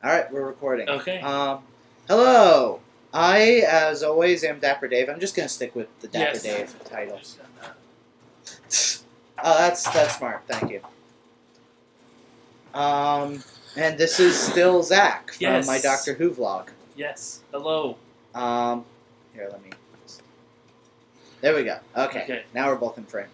All right, we're recording. Okay. Hello. I, as always, am Dapper Dave. I'm just gonna stick with the Dapper Yes. Dave title. That's smart. Thank you. And this is still Zach from Yes. my Doctor Who vlog. Yes. Hello. Here, let me. There we go. Okay. Now we're both in frame.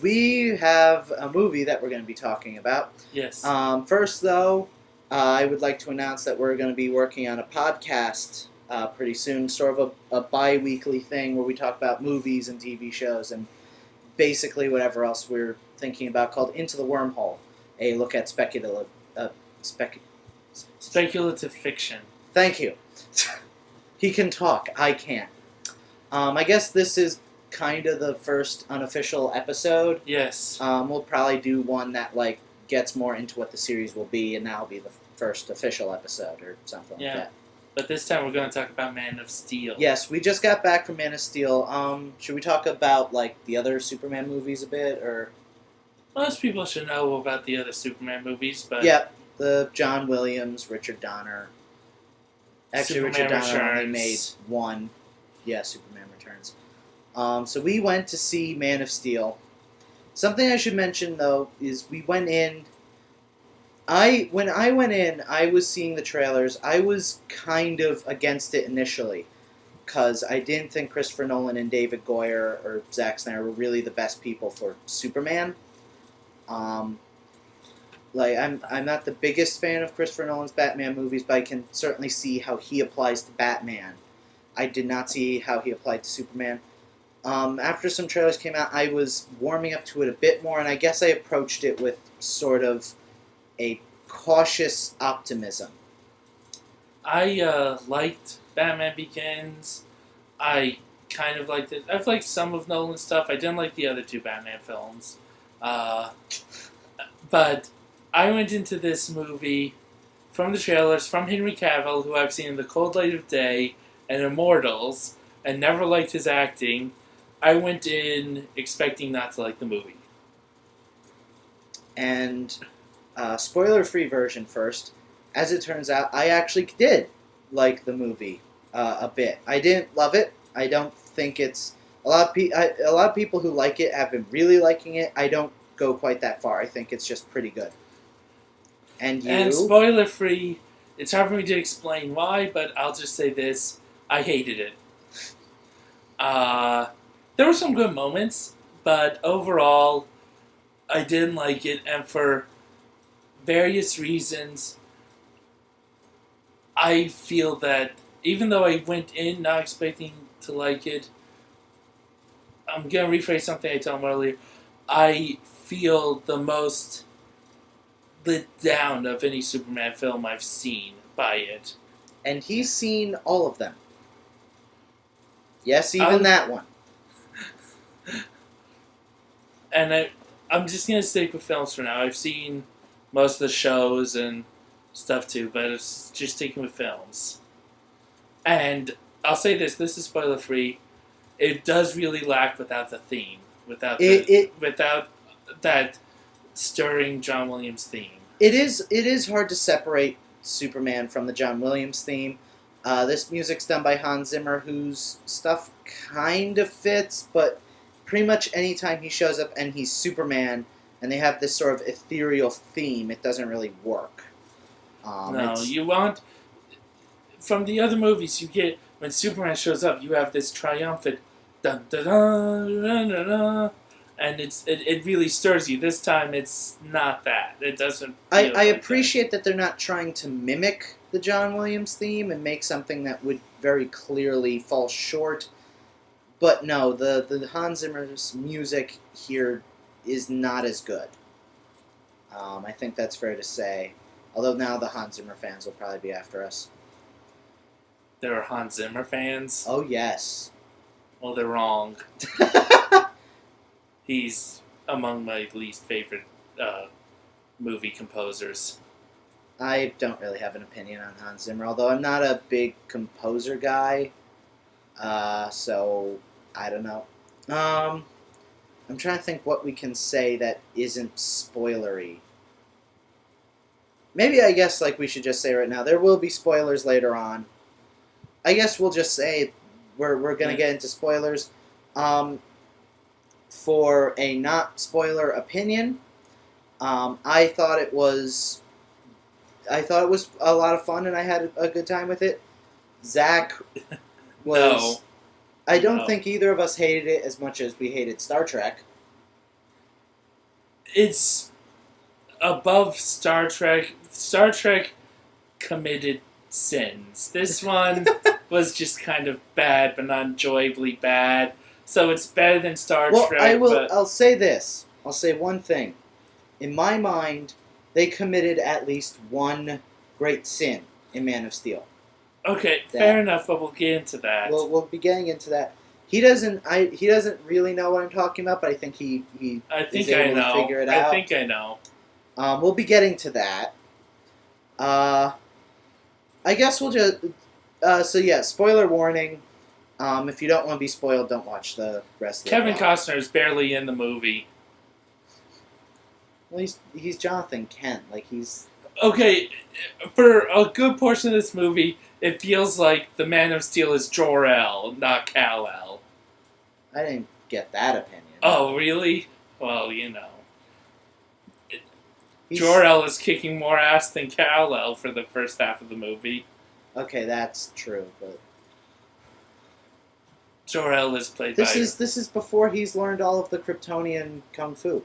We have a movie that we're going to be talking about. Yes. First, though, I would like to announce that we're going to be working on a podcast pretty soon, sort of a bi-weekly thing where we talk about movies and TV shows and basically whatever else we're thinking about, called Into the Wormhole, a look at speculative fiction. Thank you. He can talk. I can't. I guess this is kind of the first unofficial episode. Yes. We'll probably do one that gets more into what the series will be, and that'll be the first official episode or something like that. But this time we're going to talk about Man of Steel. Yes, we just got back from Man of Steel. Should we talk about the other Superman movies a bit, or? Most people should know about the other Superman movies, but Yep, the John Williams, Richard Donner. Actually, Superman Richard Donner only Returns. made one. Yeah, Superman Returns. So we went to see Man of Steel. Something I should mention, though, is we went in. When I went in, I was seeing the trailers. I was kind of against it initially, because I didn't think Christopher Nolan and David Goyer or Zack Snyder were really the best people for Superman. I'm not the biggest fan of Christopher Nolan's Batman movies, but I can certainly see how he applies to Batman. I did not see how he applied to Superman. After some trailers came out, I was warming up to it a bit more, and I guess I approached it with sort of a cautious optimism. I liked Batman Begins. I kind of liked it. I've liked some of Nolan's stuff. I didn't like the other two Batman films. But I went into this movie from the trailers, from Henry Cavill, who I've seen in The Cold Light of Day and Immortals, and never liked his acting. I went in expecting not to like the movie. And spoiler-free version first. As it turns out, I actually did like the movie a bit. I didn't love it. I don't think it's... A lot of people who like it have been really liking it. I don't go quite that far. I think it's just pretty good. And you? And spoiler-free, it's hard for me to explain why, but I'll just say this. I hated it. There were some good moments, but overall, I didn't like it, and for various reasons, I feel that even though I went in not expecting to like it, I'm going to rephrase something I told him earlier, I feel the most lit down of any Superman film I've seen by it. And he's seen all of them. Yes, even that one. And I'm just going to stick with films for now. I've seen most of the shows and stuff too, but it's just sticking with films. And I'll say this is spoiler free. It does really lack without the theme. Without that stirring John Williams theme. It is hard to separate Superman from the John Williams theme. This music's done by Hans Zimmer, whose stuff kind of fits, but pretty much anytime he shows up and he's Superman, and they have this sort of ethereal theme, it doesn't really work. You want... From the other movies, you get... When Superman shows up, you have this triumphant... Dun, dun, dun, dun, dun, dun, and it really stirs you. This time, it's not that. It doesn't... I appreciate that they're not trying to mimic the John Williams theme and make something that would very clearly fall short. But no, the Hans Zimmer's music here is not as good. I think that's fair to say. Although now the Hans Zimmer fans will probably be after us. There are Hans Zimmer fans? Oh, yes. Well, they're wrong. He's among my least favorite movie composers. I don't really have an opinion on Hans Zimmer, although I'm not a big composer guy. So, I don't know. I'm trying to think what we can say that isn't spoilery. maybe I guess like we should just say right now there will be spoilers later on. I guess we'll just say we're gonna get into spoilers. For a not spoiler opinion, I thought it was a lot of fun and I had a good time with it. Zach was. No. I don't No. think either of us hated it as much as we hated Star Trek. It's above Star Trek. Star Trek committed sins. This one was just kind of bad, but not enjoyably bad. So it's better than Star Trek. I'll say this. I'll say one thing. In my mind, they committed at least one great sin in Man of Steel. Okay, fair enough, but we'll get into that. We'll be getting into that. He doesn't really know what I'm talking about, but I think he is able to figure it out. I think I know. We'll be getting to that. I guess we'll just. So yeah, spoiler warning. If you don't want to be spoiled, don't watch the rest of it. Kevin Costner is barely in the movie. Well, he's Jonathan Kent. Like he's. Okay, for a good portion of this movie, it feels like the Man of Steel is Jor-El, not Kal-El. I didn't get that opinion. Oh, really? Well, you know. Jor-El is kicking more ass than Kal-El for the first half of the movie. Okay, that's true, but Jor-El is played this is before he's learned all of the Kryptonian kung fu.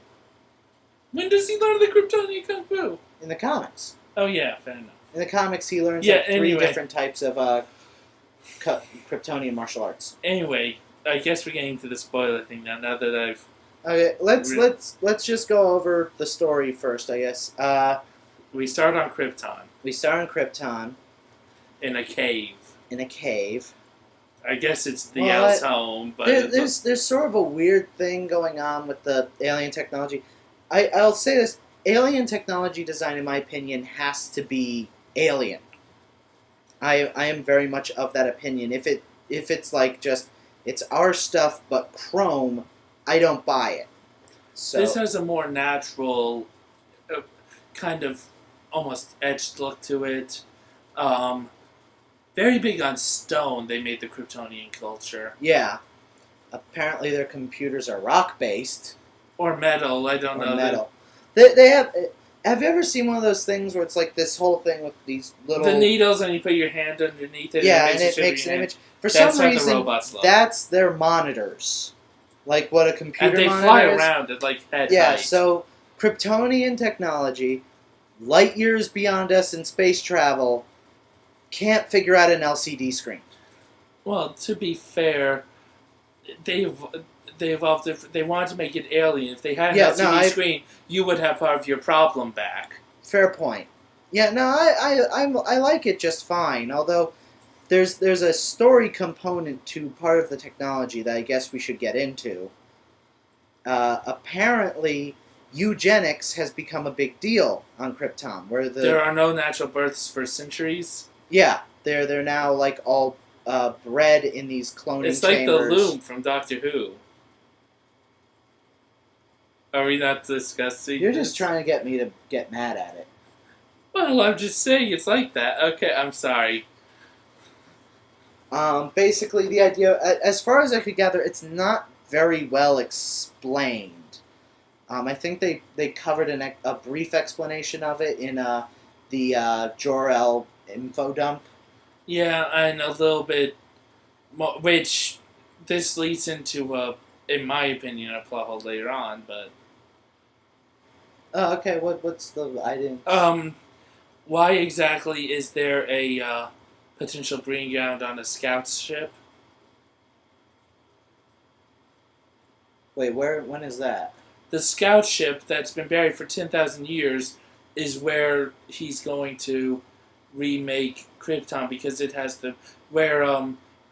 When does he learn the Kryptonian kung fu? In the comics. Oh yeah, fair enough. In the comics, he learns three different types of Kryptonian martial arts. Anyway, I guess we're getting to the spoiler thing now. Now that I've okay, let's just go over the story first. I guess we start on Krypton. We start on Krypton in a cave. In a cave. I guess it's the L's home, but there's sort of a weird thing going on with the alien technology. I'll say this. Alien technology design, in my opinion, has to be alien. I am very much of that opinion. If it's like just it's our stuff but chrome, I don't buy it. So this has a more natural, kind of almost etched look to it. Very big on stone. They made the Kryptonian culture. Yeah, apparently their computers are rock based or metal. I don't know. Metal. They have. Have you ever seen one of those things where it's like this whole thing with these little the needles and you put your hand underneath it? Yeah, and it makes an image. For some reason, that's their monitors, like what a computer. And they fly around at like head height. So Kryptonian technology, light years beyond us in space travel, can't figure out an LCD screen. Well, to be fair, they evolved. They wanted to make it alien. If they had an LCD screen, you would have part of your problem back. Fair point. Yeah, no, I like it just fine. Although there's a story component to part of the technology that I guess we should get into. Apparently, eugenics has become a big deal on Krypton, where there are no natural births for centuries. Yeah, they're now like all bred in these cloning chambers. It's like the loom from Doctor Who. Are we not discussing? You're just trying to get me to get mad at it. Well, I'm just saying it's like that. Okay, I'm sorry. Basically, the idea, as far as I could gather, it's not very well explained. I think they covered a brief explanation of it in the Jor-El info dump. Yeah, and a little bit, which this leads into in my opinion, a plot hole later on, but. Oh, okay. What's the? I didn't. Why exactly is there a potential breeding ground on a scout ship? Wait, where? When is that? The scout ship that's been buried for 10,000 years is where he's going to remake Krypton because it has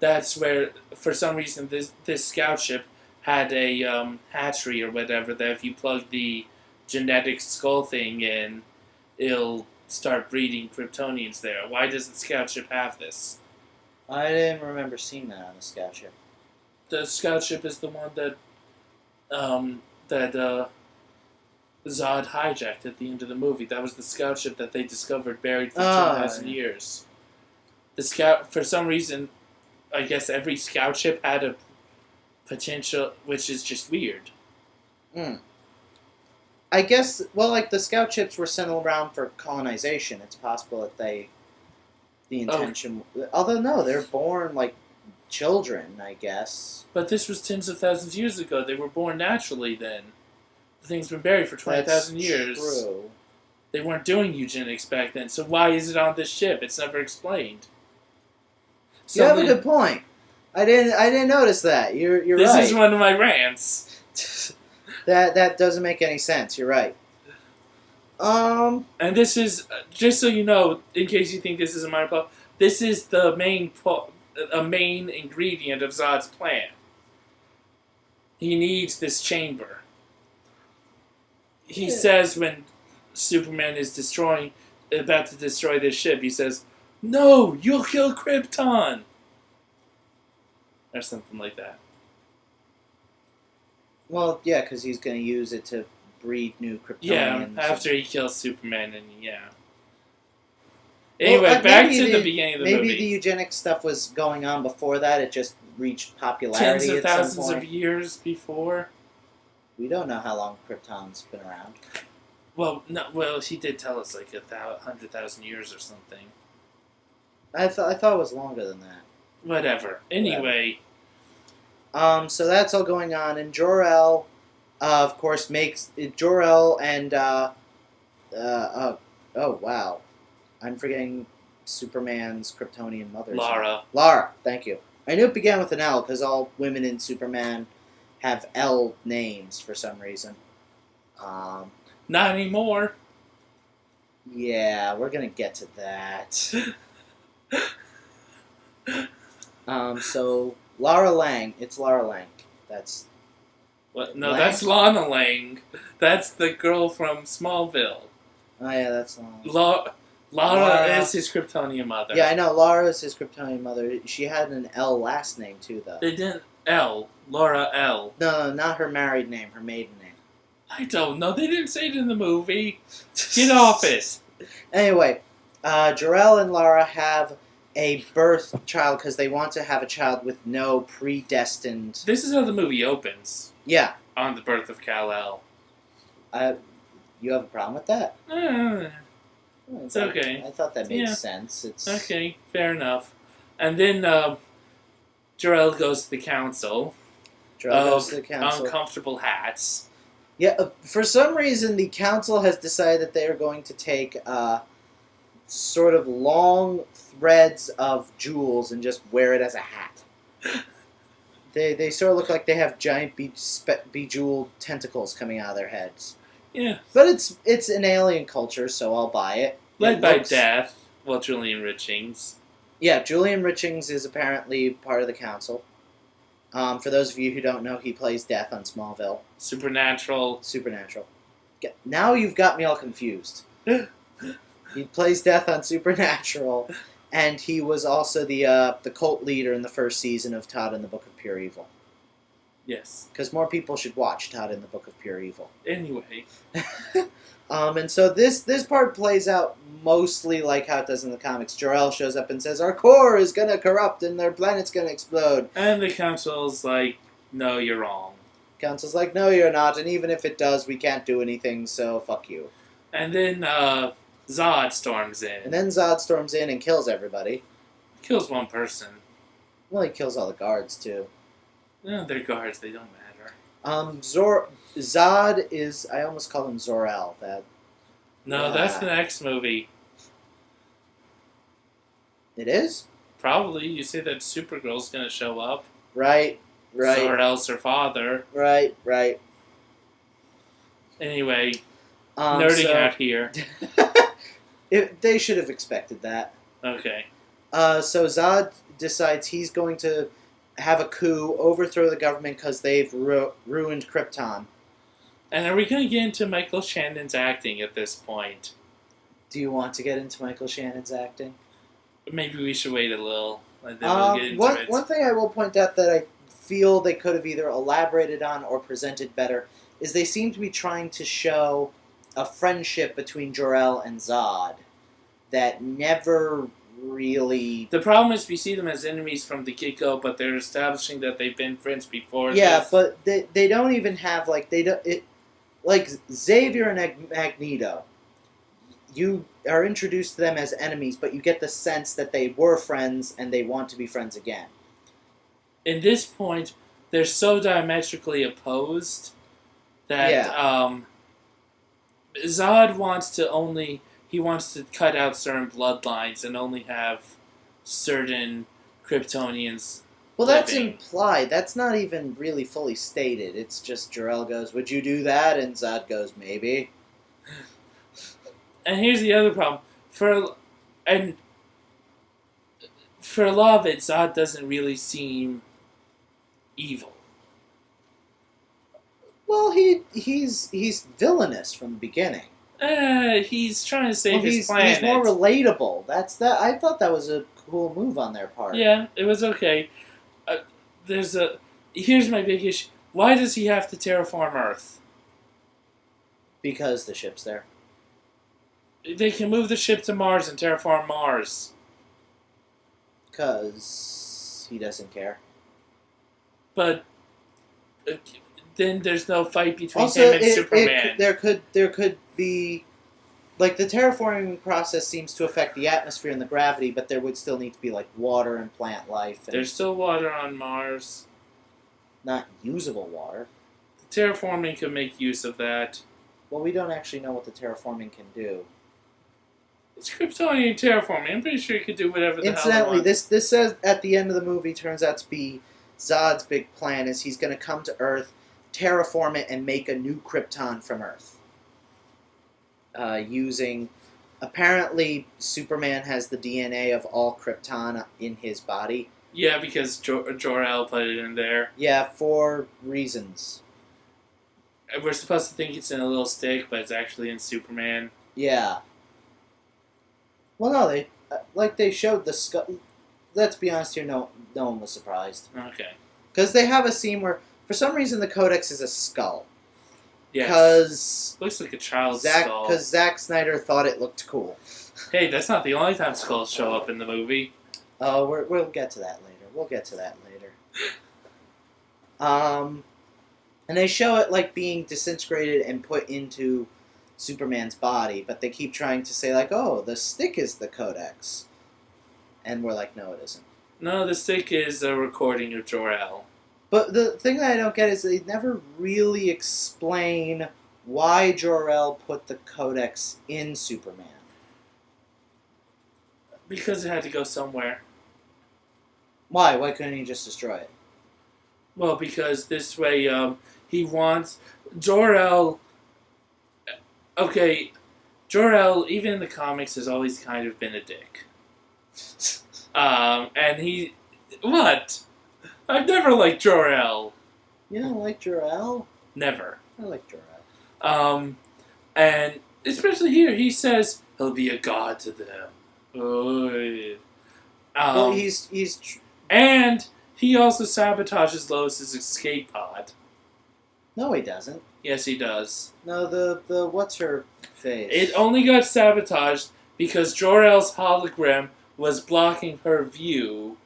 that's where for some reason this scout ship had a hatchery or whatever that if you plug the genetic skull thing in, it'll start breeding Kryptonians there. Why does the scout ship have this? I didn't remember seeing that on the scout ship. The scout ship is the one that Zod hijacked at the end of the movie. That was the scout ship that they discovered buried for Oh, 10,000 yeah. years. The scout, for some reason, I guess every scout ship had a potential, which is just weird. Mm. I guess, well, like, the scout ships were sent around for colonization. It's possible that the intention... Although, no, they're born, like, children, I guess. But this was tens of thousands of years ago. They were born naturally then. The thing's been buried for 20,000 years. True. They weren't doing eugenics back then, so why is it on this ship? It's never explained. You have a good point. I didn't notice that. You're right. This is one of my rants. That doesn't make any sense. You're right. And this is, just so you know, in case you think this is a minor plot, this is the main ingredient of Zod's plan. He needs this chamber. He says when Superman is about to destroy this ship, he says, "No, you'll kill Krypton!" Or something like that. Well, yeah, because he's going to use it to breed new Kryptonians. Yeah, after he kills Superman, and yeah. Anyway, back to the beginning of the movie. Maybe the eugenics stuff was going on before that. It just reached popularity Tens of at some thousands point. of years before. We don't know how long Krypton's been around. Well, no. Well, he did tell us like 100,000 years or something. I thought it was longer than that. Whatever. Anyway. So that's all going on, and Jor-El, of course, makes Jor-El and oh wow, I'm forgetting Superman's Kryptonian mother. Lara, thank you. I knew it began with an L because all women in Superman have L names for some reason. Not anymore. Yeah, we're gonna get to that. So Lara Lang. It's Lara Lang. That's... What? No, Lang? that's Lana Lang. That's the girl from Smallville. Oh yeah, that's Lara. Lara is his Kryptonian mother. Yeah, I know. Lara is his Kryptonian mother. She had an L last name too, though. They didn't Laura L. No, not her married name. Her maiden name. I don't know. They didn't say it in the movie. Get off it. Anyway, Jor-El and Lara have a birth child because they want to have a child with no predestined... This is how the movie opens. Yeah. On the birth of Kal-El. You have a problem with that? It's okay. I thought that made sense. It's okay, fair enough. And then Jor-El goes to the council. Jor-El goes to the council. Uncomfortable hats. Yeah, for some reason, the council has decided that they are going to take sort of long threads of jewels and just wear it as a hat. They sort of look like they have giant bejeweled tentacles coming out of their heads. Yeah. But it's an alien culture, so I'll buy it. Led by Death, Julian Richings. Yeah, Julian Richings is apparently part of the council. For those of you who don't know, he plays Death on Smallville. Supernatural. Now you've got me all confused. He plays Death on Supernatural, and he was also the cult leader in the first season of Todd and the Book of Pure Evil. Yes. Because more people should watch Todd and the Book of Pure Evil. Anyway. And so this part plays out mostly like how it does in the comics. Jor-El shows up and says, "Our core is going to corrupt and their planet's going to explode." And the council's like, "No, you're wrong." Council's like, "No, you're not, and even if it does, we can't do anything, so fuck you." And then Zod storms in. And then Zod storms in and kills everybody. Kills one person. Well, he kills all the guards, too. No, they're guards. They don't matter. Zod is... I almost called him Zor-El. That's the next movie. It is? Probably. You say that Supergirl's going to show up. Right. Zor-El's her father. Right. Anyway, nerding out here. They should have expected that. Okay. So Zod decides he's going to have a coup, overthrow the government because they've ruined Krypton. And are we going to get into Michael Shannon's acting at this point? Do you want to get into Michael Shannon's acting? Maybe we should wait a little, and then we'll get into it. One thing I will point out that I feel they could have either elaborated on or presented better is they seem to be trying to show a friendship between Jor-El and Zod that never really. The problem is we see them as enemies from the get-go, but they're establishing that they've been friends before. Yeah, this. but they don't even have like they don't it like Xavier and Magneto. You are introduced to them as enemies, but you get the sense that they were friends and they want to be friends again. In this point, they're so diametrically opposed that Zod wants to cut out certain bloodlines and only have certain Kryptonians. Well, that's living. implied. That's not even really fully stated. It's just Jor-El goes, "Would you do that?" and Zod goes, "Maybe." And here's the other problem. For a lot of it, Zod doesn't really seem evil. Well, he's villainous from the beginning. He's trying to save his planet. He's more relatable. I thought that was a cool move on their part. Yeah, it was okay. Here's my big issue. Why does he have to terraform Earth? Because the ship's there. They can move the ship to Mars and terraform Mars. Because he doesn't care. But then there's no fight between him and Superman. There could be, like, the terraforming process seems to affect the atmosphere and the gravity, but there would still need to be like water and plant life. And there's still water on Mars. Not usable water. The terraforming could make use of that. Well, we don't actually know what the terraforming can do. It's Kryptonian terraforming. I'm pretty sure it could do whatever the hell Incidentally, it wants. this says at the end of the movie turns out to be Zod's big plan is he's going to come to Earth, terraform it, and make a new Krypton from Earth. Using... Apparently, Superman has the DNA of all Krypton in his body. Yeah, because Jor-El put it in there. Yeah, for reasons. We're supposed to think it's in a little stick, but it's actually in Superman. Yeah. Well, no, they showed the skull. Let's be honest here, no one was surprised. Okay. Because they have a scene where, for some reason, the Codex is a skull. Yes. Because looks like a child's skull. Because Zack Snyder thought it looked cool. Hey, that's not the only time skulls show up in the movie. Oh, we'll get to that later. And they show it like being disintegrated and put into Superman's body, but they keep trying to say like, "Oh, the stick is the Codex," and we're like, "No, it isn't." No, the stick is a recording of Jor-El. But the thing that I don't get is they never really explain why Jor-El put the Codex in Superman. Because it had to go somewhere. Why? Why couldn't he just destroy it? Well, because this way, he wants... Jor-El... Okay, Jor-El, even in the comics, has always kind of been a dick. And he... What? I've never liked Jor-El. You don't like Jor-El? Never. I like Jor-El. And especially here, he says he'll be a god to them. Well, he's and he also sabotages Lois's escape pod. No, he doesn't. Yes, he does. No, the what's her face? It only got sabotaged because Jor-El's hologram was blocking her view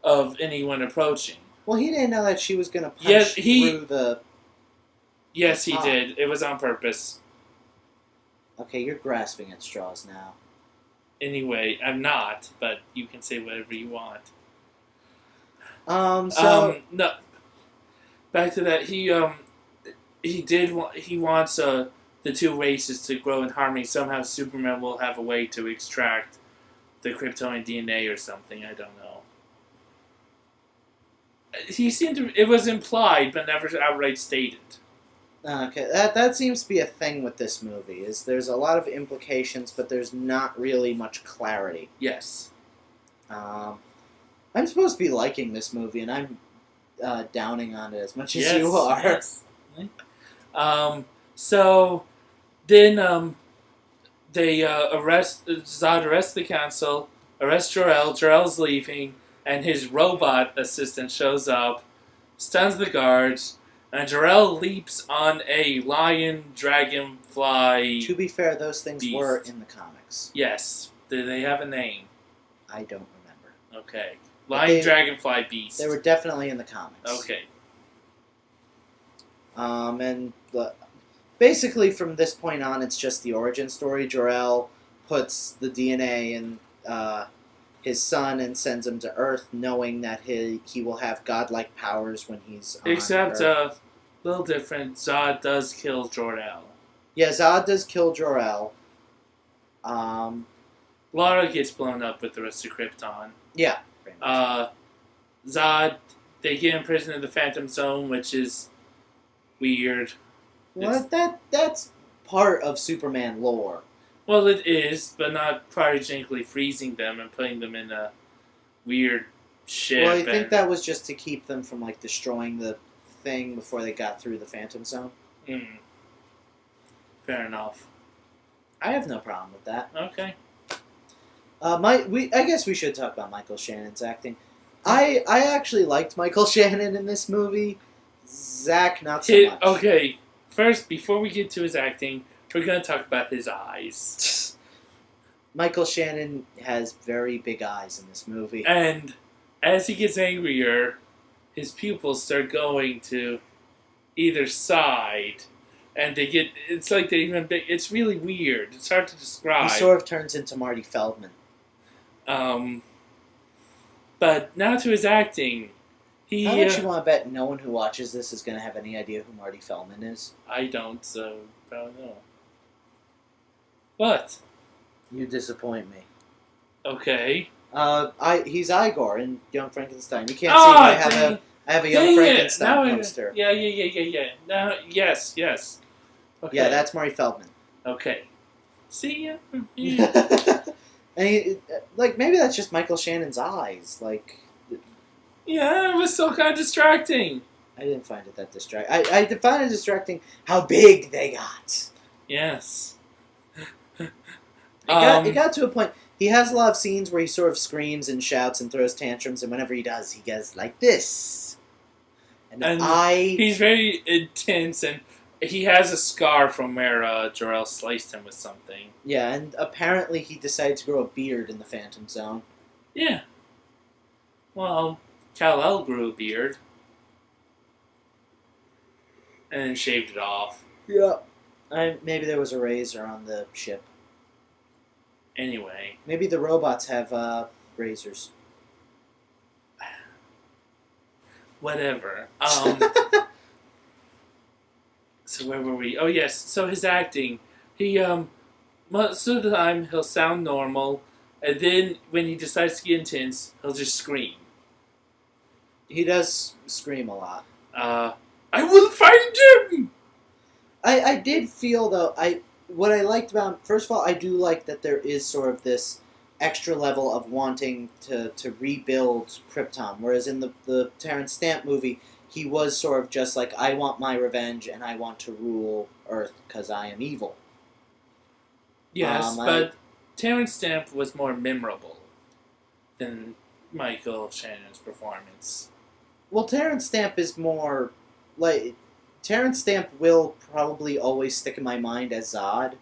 of anyone approaching. Well, he didn't know that she was going to punch through the... Yes, he did. It was on purpose. Okay, you're grasping at straws now. Anyway, I'm not, but you can say whatever you want. No. Back to that, he wants the two races to grow in harmony. Somehow Superman will have a way to extract the Kryptonian DNA or something. I don't know. He seemed to. It was implied, but never outright stated. Okay, that seems to be a thing with this movie. Is there's a lot of implications, but there's not really much clarity. Yes. I'm supposed to be liking this movie, and I'm downing on it as much as you are. Yes. So then Zod arrests the council, arrests Jor-El. Jor-El's leaving, and his robot assistant shows up, stuns the guards, And Jor-El leaps on a lion, dragonfly. To be fair, those things beast. were in the comics. Yes. Do they have a name? I don't remember. Okay. But Lion, dragonfly, beast. They were definitely in the comics. Okay. Basically, from this point on, it's just the origin story. Jor-El puts the DNA in his son and sends him to Earth, knowing that he will have godlike powers when he's on Except, Earth. a little different. Zod does kill Jor-El. Yeah, Zod does kill Jor-El. Lara gets blown up with the rest of Krypton. Yeah. Zod, they get imprisoned in the Phantom Zone, which is weird. Well, that's part of Superman lore. Well, it is, but not cryogenically freezing them and putting them in a weird ship. Well, I think that was just to keep them from destroying the thing before they got through the Phantom Zone. Fair enough. I have no problem with that. Okay. I guess we should talk about Michael Shannon's acting. I actually liked Michael Shannon in this movie. Zach, not so much. Okay, first, before we get to his acting, we're going to talk about his eyes. Michael Shannon has very big eyes in this movie. And as he gets angrier, his pupils start going to either side. And it's like they're even big. It's really weird. It's hard to describe. He sort of turns into Marty Feldman. But now to his acting. How much you want to bet no one who watches this is going to have any idea who Marty Feldman is? I don't, so I don't know. What? You disappoint me. Okay. He's Igor in Young Frankenstein. You can't see me. I have a Young Frankenstein poster. Yeah. Now, yes. Okay. Yeah, that's Marty Feldman. Okay. See ya. And maybe that's just Michael Shannon's eyes. Yeah, it was so kind of distracting. I didn't find it that distracting. I find it distracting how big they got. Yes. It got to a point. He has a lot of scenes where he sort of screams and shouts and throws tantrums, and whenever he does, he goes like this. And he's very intense, and he has a scar from where Jor-El sliced him with something. Yeah, and apparently he decided to grow a beard in the Phantom Zone. Yeah. Well, Kal-El grew a beard. And then shaved it off. Yeah. Maybe there was a razor on the ship. Anyway. Maybe the robots have razors. Whatever. So where were we? Oh, yes. So his acting. He, most of the time, he'll sound normal. And then, when he decides to get intense, he'll just scream. He does scream a lot. I will find him! I did feel, though, what I liked about him, first of all, I do like that there is sort of this extra level of wanting to rebuild Krypton, whereas in the Terrence Stamp movie, he was sort of just like, I want my revenge and I want to rule Earth because I am evil. Yes, but Terrence Stamp was more memorable than Michael Shannon's performance. Well, Terrence Stamp is more, Terrence Stamp will probably always stick in my mind as Zod.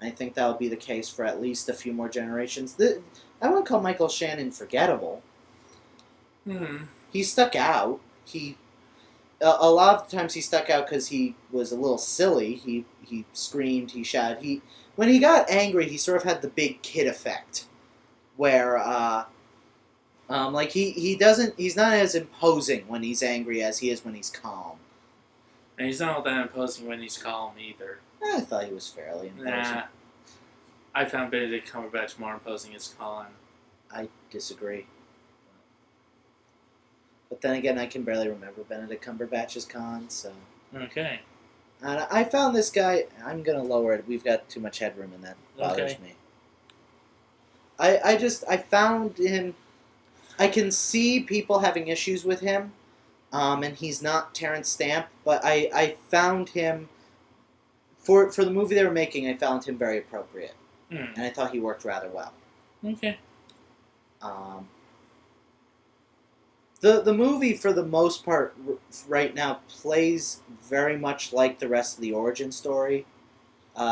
I think that will be the case for at least a few more generations. I wouldn't call Michael Shannon forgettable. He stuck out. A lot of the times he stuck out because he was a little silly. He screamed, he shouted. When he got angry, he sort of had the big kid effect, where he's not as imposing when he's angry as he is when he's calm. And he's not all that imposing when he's calm either. I thought he was fairly imposing. Nah, I found Benedict Cumberbatch more imposing as Khan. I disagree. But then again, I can barely remember Benedict Cumberbatch as Khan, so... Okay. And I found this guy... I'm going to lower it. We've got too much headroom, and that bothers me. I found him... I can see people having issues with him, and he's not Terrence Stamp, but I found him... For the movie they were making, I found him very appropriate. And I thought he worked rather well. Okay. The movie, for the most part, right now, plays very much like the rest of the origin story.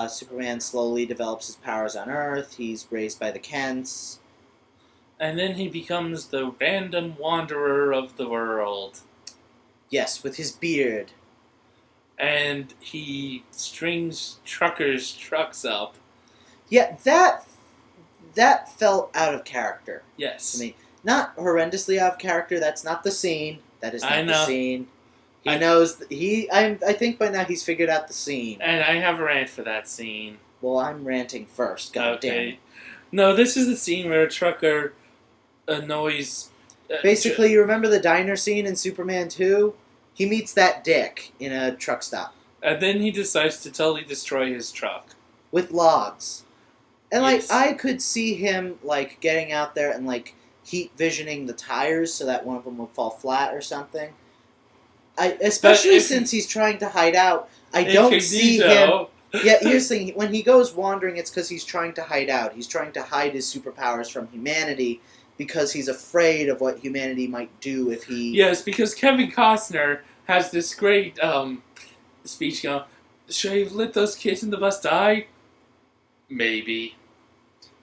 Superman slowly develops his powers on Earth. He's raised by the Kents. And then he becomes the random wanderer of the world. Yes, with his beard. And he strings trucks up. Yeah, that felt out of character. Yes. To me. Not horrendously out of character. That's not the scene. That is not the scene. He knows. I think by now he's figured out the scene. And I have a rant for that scene. Well, I'm ranting first. God damn it. No, this is the scene where a trucker annoys. Basically, you remember the diner scene in Superman 2? He meets that dick in a truck stop. And then he decides to totally destroy his truck with logs. And yes. I could see him getting out there and heat visioning the tires so that one of them would fall flat or something. Especially since he's trying to hide out. I don't see him. Yeah, here's the thing. When he goes wandering, it's because he's trying to hide out. He's trying to hide his superpowers from humanity because he's afraid of what humanity might do if he... Yes, because Kevin Costner has this great speech going, should I have let those kids in the bus die? Maybe.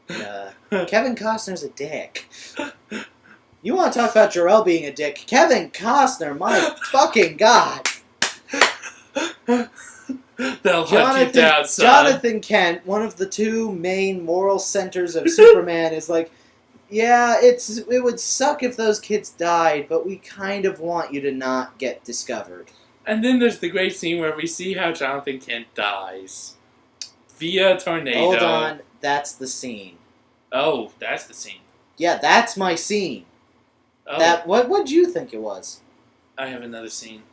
Kevin Costner's a dick. You want to talk about Jarrell being a dick? Kevin Costner, my fucking god! They'll hunt you down, son. Jonathan Kent, one of the two main moral centers of Superman, is yeah, it would suck if those kids died, but we kind of want you to not get discovered. And then there's the great scene where we see how Jonathan Kent dies. Via tornado. Hold on, that's the scene. Oh, that's the scene. Yeah, that's my scene. Oh. What'd you think it was? I have another scene.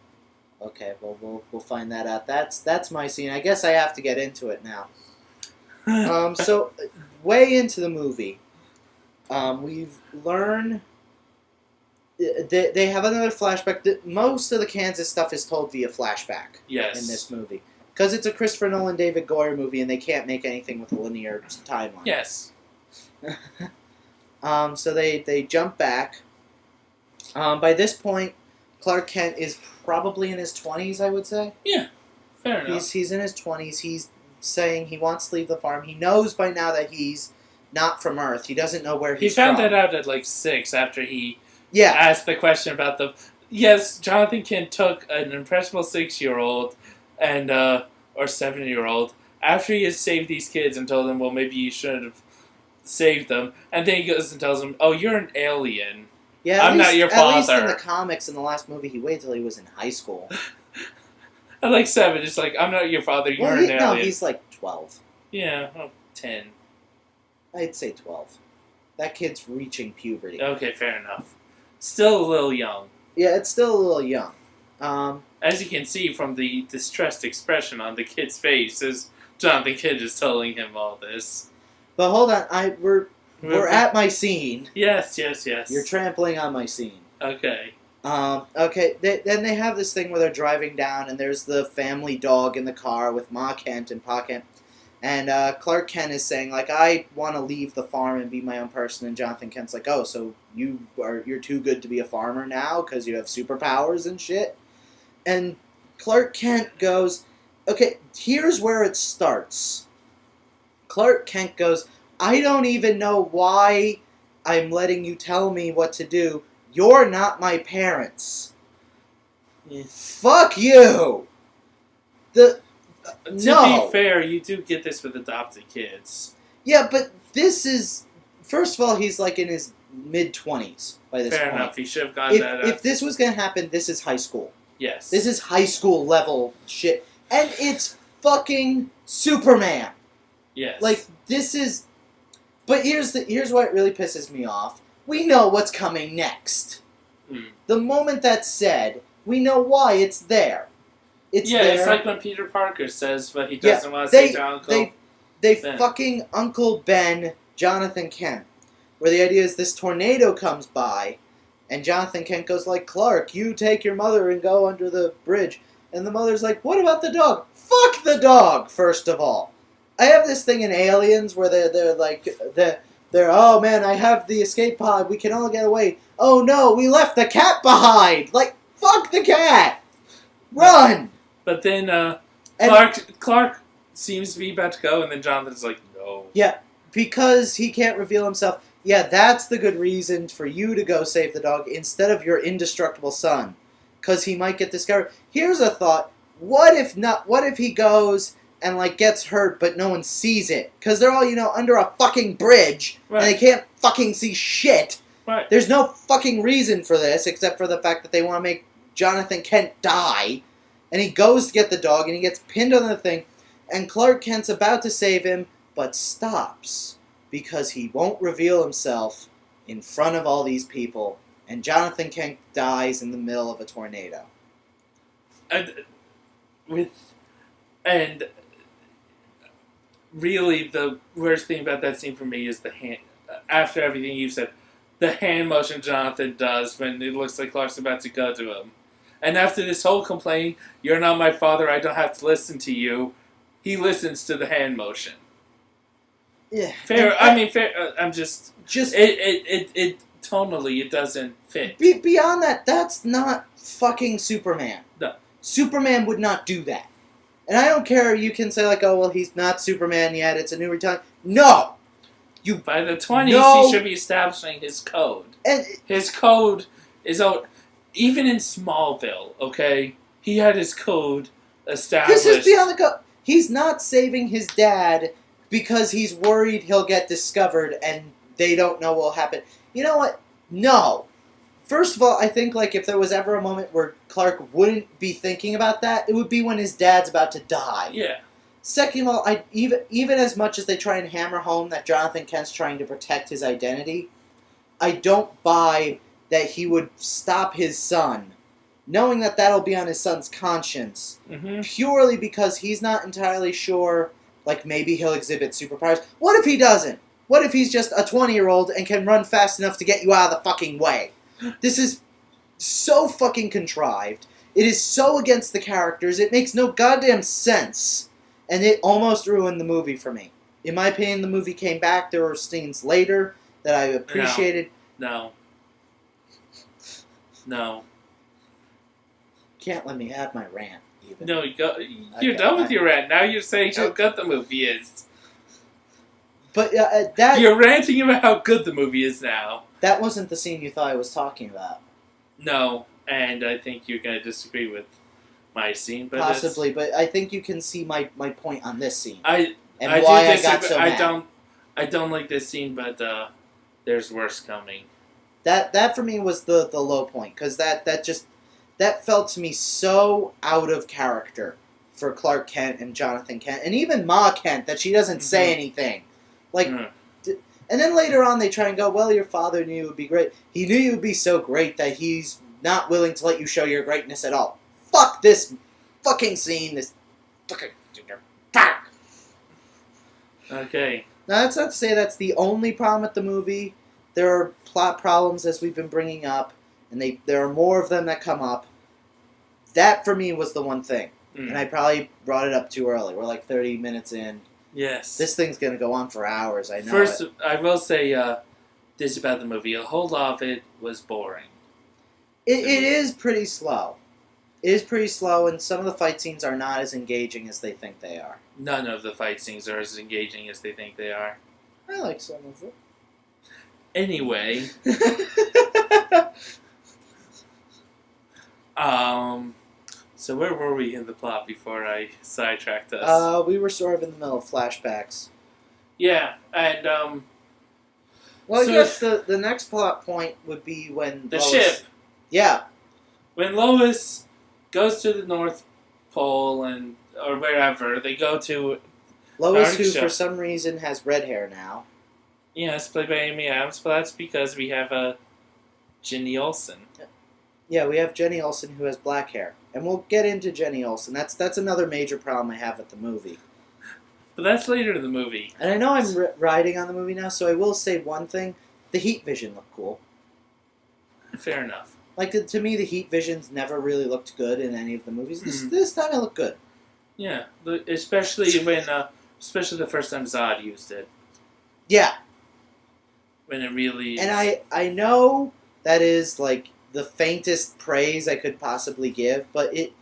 Okay, well we'll find that out. That's my scene. I guess I have to get into it now. So way into the movie, we've learned they have another flashback. Most of the Kansas stuff is told via flashback. Yes. In this movie, because it's a Christopher Nolan, David Goyer movie, and they can't make anything with a linear timeline. Yes. So they jump back. By this point, Clark Kent is probably in his 20s, I would say. Yeah, fair enough. He's in his 20s. He's saying he wants to leave the farm. He knows by now that he's not from Earth. He doesn't know where he's from. He found that out at 6 after he asked the question about the... Yes, Jonathan Kent took an impressionable 6-year-old and or 7-year-old after he has saved these kids and told them, well, maybe you shouldn't have saved them. And then he goes and tells them, oh, you're an alien. Yeah, I'm not your father. At least in the comics, in the last movie, he waited till he was in high school. At 7, it's I'm not your father, you're an alien. No, he's 12. Yeah, 10. I'd say 12. That kid's reaching puberty. Okay, fair enough. Still a little young. Yeah, it's still a little young. As you can see from the distressed expression on the kid's face, as Jonathan Kent is telling him all this. But hold on, we're at my scene. Yes. You're trampling on my scene. Okay. Okay, then they have this thing where they're driving down, and there's the family dog in the car with Ma Kent and Pa Kent. And Clark Kent is saying, I want to leave the farm and be my own person. And Jonathan Kent's oh, so you're too good to be a farmer now because you have superpowers and shit? And Clark Kent goes, okay, here's where it starts. Clark Kent goes, I don't even know why I'm letting you tell me what to do. You're not my parents. Yeah. Fuck you! To be fair, you do get this with adopted kids. Yeah, but this is... First of all, he's in his mid-20s by this point. Fair enough, he should have gotten that If this was going to happen, this is high school. Yes. This is high school level shit. And it's fucking Superman. Yes. This is... But here's what really pisses me off. We know what's coming next. The moment that's said, we know why it's there. It's there. It's like when Peter Parker says what he doesn't want to say to Uncle They Ben. fucking Uncle Ben Jonathan Kent. Where the idea is this tornado comes by, and Jonathan Kent goes Clark, you take your mother and go under the bridge. And the mother's what about the dog? Fuck the dog, first of all. I have this thing in Aliens where they're they're, oh man, I have the escape pod. We can all get away. Oh no, we left the cat behind. Like, fuck the cat. Run. But then And- Clark seems to be about to go, and then Jonathan's like, no. Yeah, because he can't reveal himself. Yeah, that's the good reason for you to go save the dog instead of your indestructible son, because he might get discovered. Here's a thought: what if not? What if he goes and like gets hurt, but no one sees it because they're all under a fucking bridge Right. and they can't fucking see shit. Right. There's no fucking reason for this except for the fact that they want to make Jonathan Kent die, and he goes to get the dog and he gets pinned on the thing, and Clark Kent's about to save him, but stops. Because he won't reveal himself in front of all these people, and Jonathan Kent dies in the middle of a tornado. And really, the worst thing about that scene for me is the hand. After everything you've said, the hand motion Jonathan does when it looks like Clark's about to go to him, and after this whole complaint, "You're not my father, I don't have to listen to you," he listens to the hand motion. Yeah, Fair. Fair. I'm just. Just It tonally it doesn't fit. beyond that, that's not fucking Superman. No. Superman would not do that. And I don't care. You can say like, "Oh well, he's not Superman yet. It's a new retelling." No. By the 20s, No. he should be establishing his code. And His code is out. Even in Smallville, okay, he had his code established. this is beyond the he's not saving his dad because he's worried he'll get discovered and they don't know what will happen. You know what? No. First of all, I think like if there was ever a moment where Clark wouldn't be thinking about that, it would be when his dad's about to die. Yeah. Second of all, even as much as they try and hammer home that Jonathan Kent's trying to protect his identity, I don't buy that he would stop his son, knowing that that'll be on his son's conscience, purely because he's not entirely sure. Like, maybe he'll exhibit superpowers. What if he doesn't? What if he's just a 20-year-old and can run fast enough to get you out of the fucking way? This is so fucking contrived. It is so against the characters. It makes no goddamn sense. And it almost ruined the movie for me. In my opinion, the movie came back. There were scenes later that I appreciated. No. Can't let me have my rant, even. No, you're done with your rant. Now you're saying how good the movie is. But that... You're ranting about how good the movie is now. That wasn't the scene you thought I was talking about. No, and I think you're going to disagree with my scene. But possibly, but I think you can see my point on this scene. I why I got so mad. I don't like this scene, but there's worse coming. That for me was the low point, because that felt to me so out of character for Clark Kent and Jonathan Kent, and even Ma Kent, that she doesn't say anything. Like, and then later on they try and go, well, your father knew it would be great. He knew you would be so great that he's not willing to let you show your greatness at all. Fuck this fucking scene, this fucking... Okay. Now, that's not to say that's the only problem with the movie. There are plot problems, as we've been bringing up, and there are more of them that come up. That, for me, was the one thing. And I probably brought it up too early. We're like 30 minutes in. Yes. This thing's going to go on for hours, I know. First, I will say this about the movie. A whole lot of it was boring. It is pretty slow. It is pretty slow, and some of the fight scenes are not as engaging as they think they are. None of the fight scenes are as engaging as they think they are. I like some of them. Anyway. So where were we in the plot before I sidetracked us? We were sort of in the middle of flashbacks. Yeah, and Well, so I guess the next plot point would be when the Lois... ship. Yeah. When Lois goes to the North Pole or wherever, they go to Lois, who Arctic for ship. some reason has red hair now. Yes, played by Amy Adams, but that's because we have Ginny Olsen. Yeah, we have Jenny Olsen who has black hair. And we'll get into Jenny Olsen. That's another major problem I have with the movie. But that's later in the movie. And I know I'm riding on the movie now, so I will say one thing. The heat vision looked cool. Fair enough. Like, to me, the heat visions never really looked good in any of the movies. This time it looked good. Yeah, especially the first time Zod used it. Yeah. when it really is. And I know that is like the faintest praise I could possibly give, but it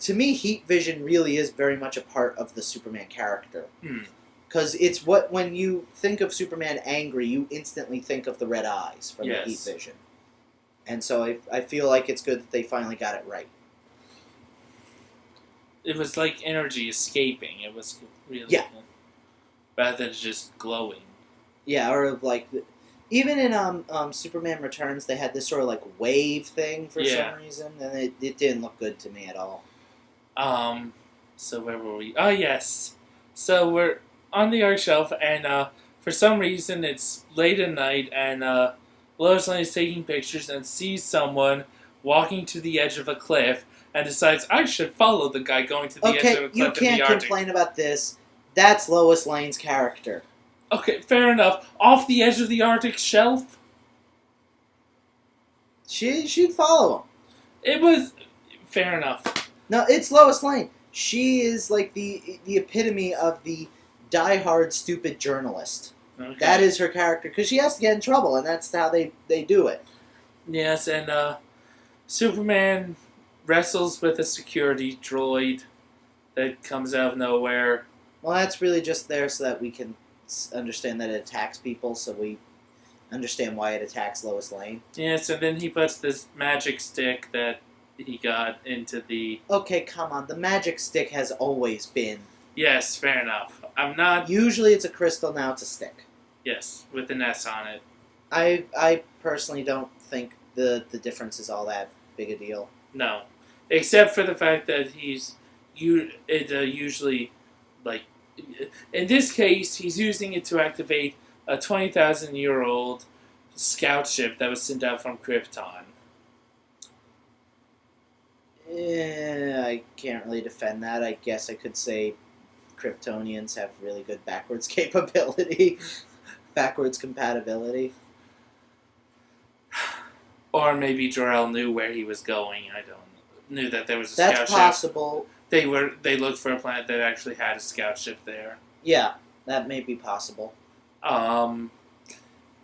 to me, heat vision really is very much a part of the Superman character. Because it's when you think of Superman angry, you instantly think of the red eyes from the heat vision. And so I feel like it's good that they finally got it right. It was like energy escaping. It was really good, rather than just glowing. Yeah, or like even in Superman Returns, they had this sort of like wave thing for some reason, and it didn't look good to me at all. So where were we? Oh yes. So we're on the art shelf, and for some reason it's late at night, and Lois Lane is taking pictures and sees someone walking to the edge of a cliff, and decides I should follow the guy going to the edge of a cliff in the Arctic. You can't complain about this. That's Lois Lane's character. Okay, fair enough. Off the edge of the Arctic shelf? She'd follow him. It was... Fair enough. No, it's Lois Lane. She is like the epitome of the diehard stupid journalist. Okay. That is her character, because she has to get in trouble, and that's how they do it. Yes, and Superman wrestles with a security droid that comes out of nowhere. Well, that's really just there so that we can understand that it attacks people, so we understand why it attacks Lois Lane. Yes, and then he puts this magic stick that he got into the... Okay, come on. The magic stick has always been... Yes, fair enough. I'm not... Usually it's a crystal, now it's a stick. Yes, with an S on it. I personally don't think the difference is all that big a deal. No. Except for the fact that usually, like... In this case, he's using it to activate a 20,000-year-old scout ship that was sent out from Krypton. I can't really defend that. I guess I could say Kryptonians have really good backwards capability. Backwards compatibility. Or maybe Jor-El knew where he was going. I don't know. Knew that there was a scout ship. That's possible. They looked for a planet that actually had a scout ship there. Yeah, that may be possible.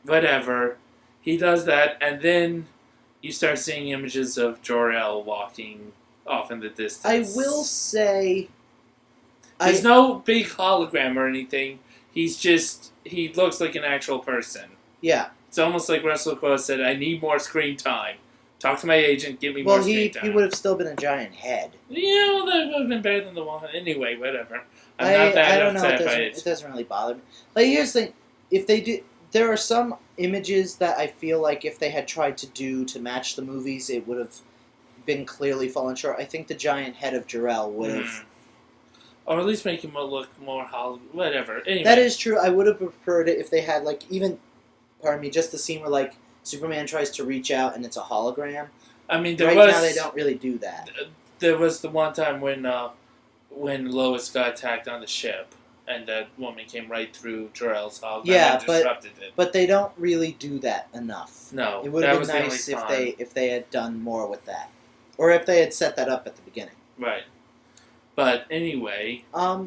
Whatever. He does that, and then you start seeing images of Jor-El walking off in the distance. I will say... There's no big hologram or anything. He looks like an actual person. Yeah. It's almost like Russell Crowe said, I need more screen time. Talk to my agent, give me more screen time. Well, he would have still been a giant head. Yeah, well, that would have been better than the one. Anyway, whatever. I'm not that upset by it. It doesn't really bother me. Like, here's the thing. If they do... There are some images that I feel like if they had tried to do to match the movies, it would have been clearly fallen short. I think the giant head of Jor-El would have... Or at least make him look more Hollywood. Whatever. Anyway. That is true. I would have preferred it if they had, like, even... Pardon me, just the scene where, like, Superman tries to reach out and it's a hologram. I mean, now they don't really do that. There was the one time when Lois got attacked on the ship, and that woman came right through Jor-El's hologram and disrupted it. But they don't really do that enough. No, it would have been nice if they had done more with that, or if they had set that up at the beginning. Right. But anyway, I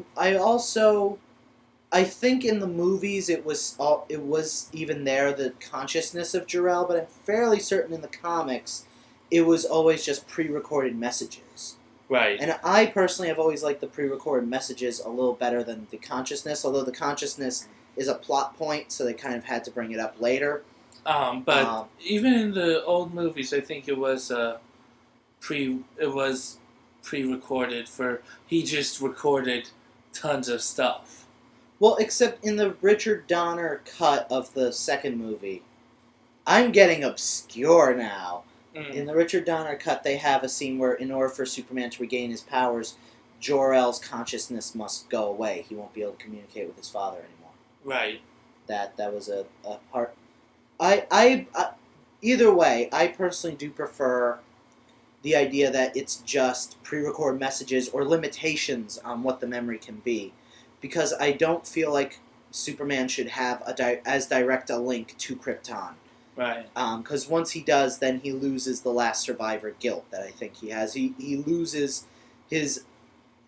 think in the movies it was even there, the consciousness of Jor-El, but I'm fairly certain in the comics it was always just pre-recorded messages. Right. And I personally have always liked the pre-recorded messages a little better than the consciousness, although the consciousness is a plot point, so they kind of had to bring it up later. But even in the old movies, I think it was pre-recorded he just recorded tons of stuff. Well, except in the Richard Donner cut of the second movie. I'm getting obscure now. In the Richard Donner cut, they have a scene where, in order for Superman to regain his powers, Jor-El's consciousness must go away. He won't be able to communicate with his father anymore. Right. That was a part. Either way, I personally do prefer the idea that it's just pre-recorded messages or limitations on what the memory can be. Because I don't feel like Superman should have as direct a link to Krypton. Right. Because once he does, then he loses the last survivor guilt that I think he has. He loses his...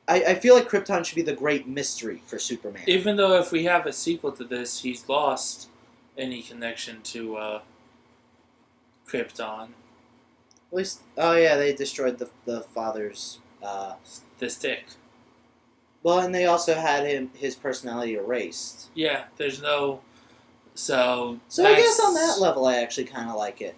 I feel like Krypton should be the great mystery for Superman. Even though if we have a sequel to this, he's lost any connection to Krypton. At least, oh yeah, they destroyed the father's. The stick. Well, and they also had his personality erased. Yeah, there's no. So I guess on that level, I actually kind of like it.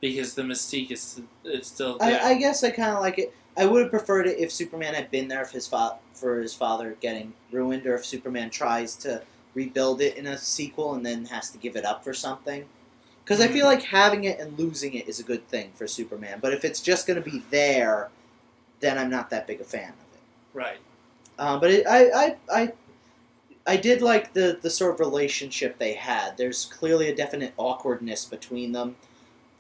Because the mystique is still there. I guess I kind of like it. I would have preferred it if Superman had been there for his father getting ruined, or if Superman tries to rebuild it in a sequel and then has to give it up for something. Because I feel like having it and losing it is a good thing for Superman. But if it's just going to be there, then I'm not that big a fan of it. Right. But I did like the sort of relationship they had. There's clearly a definite awkwardness between them,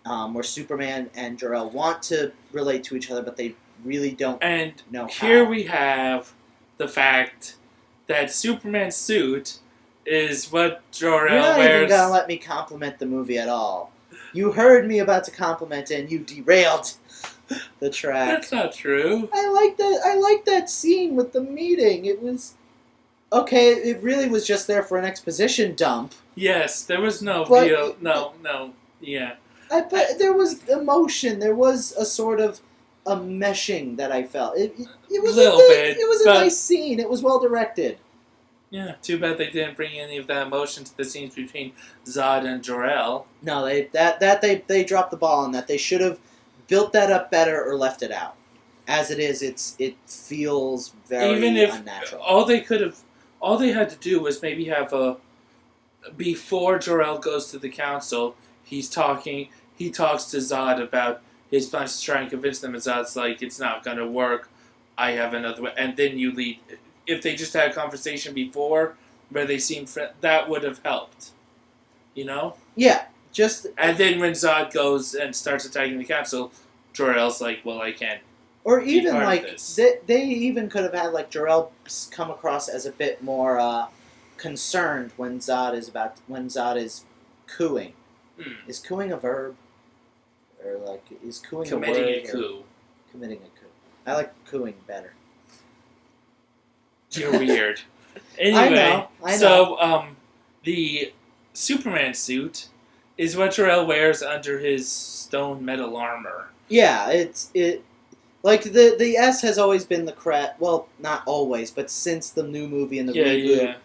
where Superman and Jor-El want to relate to each other, but they really don't know how. Here we have the fact that Superman's suit is what Jor-El You're not wears. even gonna let me compliment the movie at all. You heard me about to compliment it, and you derailed the track. That's not true. I like that scene with the meeting. It was okay. It really was just there for an exposition dump. Yes, there was no But- real. No, yeah. But there was emotion. There was a sort of a meshing that I felt. It was Little bit, It was a but- nice scene. It was well directed. Yeah, too bad they didn't bring any of that emotion to the scenes between Zod and Jor-El. No, they dropped the ball on that. They should have built that up better or left it out. As it is, it feels very Even if unnatural. all they had to do was maybe have before Jor-El goes to the council, he talks to Zod about his plans to try and convince them, and Zod's like, it's not going to work, I have another way, and then you lead. If they just had a conversation before, where they seemed that would have helped. You know? Yeah, just... And then when Zod goes and starts attacking the council, Jor-El's like, well, I can't. Or even, part of like, this. they even could have had, like, Jor-El come across as a bit more concerned when Zod is cooing. Is cooing a verb? Or, like, is cooing Committing a a word? coup. Committing a coup. I like cooing better. You're weird. Anyway, I know. So, the Superman suit is what Jor-El wears under his stone metal armor. Yeah, like the S has always been the correct. Well, not always, but since the new movie and the reboot,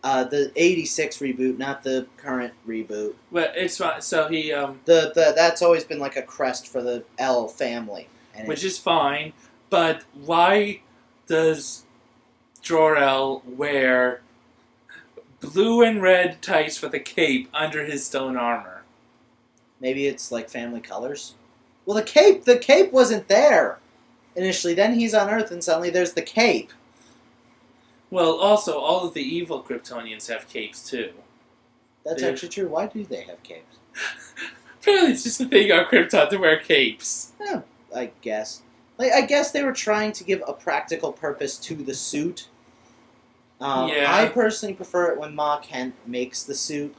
the '86 reboot, not the current reboot. But it's fine. So he That's always been like a crest for the L family, and which is fine. But why does Jor-El wear blue and red tights with a cape under his stone armor? maybe it's like family colors. Well, the cape wasn't there initially. Then he's on Earth, and suddenly there's the cape. Well, also, all of the evil Kryptonians have capes, too. That's actually true. Why do they have capes? Apparently it's just a thing on Krypton to wear capes. Yeah, I guess. I guess they were trying to give a practical purpose to the suit. Yeah. I personally prefer it when Ma Kent makes the suit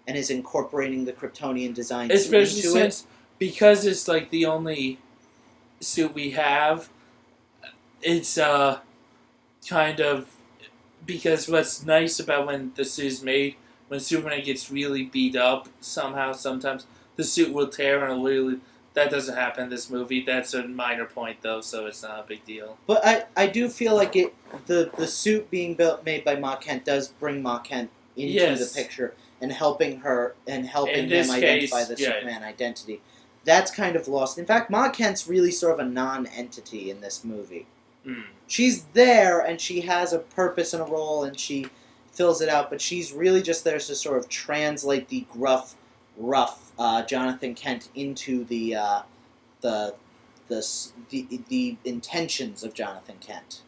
and is incorporating the Kryptonian design Especially into since, because it's like the only suit we have, it's kind of, because what's nice about when the suit is made, when Superman gets really beat up somehow, sometimes the suit will tear and really. That doesn't happen in this movie. That's a minor point, though, so it's not a big deal. But I do feel like the suit being made by Ma Kent does bring Ma Kent into the picture and helping him identify the Superman identity. That's kind of lost. In fact, Ma Kent's really sort of a non-entity in this movie. Mm. She's there and she has a purpose and a role and she fills it out, but she's really just there to sort of translate the rough Jonathan Kent into the intentions of Jonathan Kent.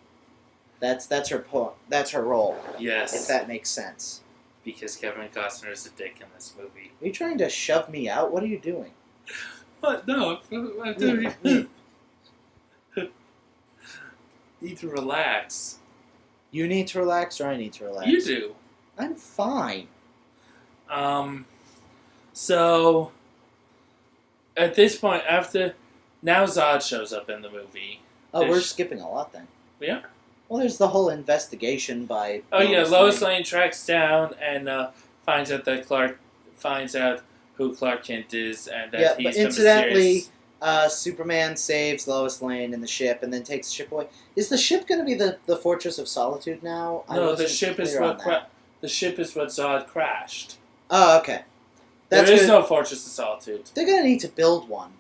That's her that's her role. Yes. If that makes sense. Because Kevin Costner is a dick in this movie. Are you trying to shove me out? What are you doing? What? No, I'm doing. Need to relax. You need to relax, or I need to relax? You do. I'm fine. So, at this point, now Zod shows up in the movie. Oh, we're skipping a lot then. We are? Well, there's the whole investigation by... Lois Lane tracks down and finds out that Clark finds out who Clark Kent is and that Yeah, he's but the incidentally, mysterious... Superman saves Lois Lane in the ship and then takes the ship away. Is the ship going to be the Fortress of Solitude now? No, the ship is what Zod crashed. Oh, okay. There is no Fortress of Solitude. They're going to need to build one.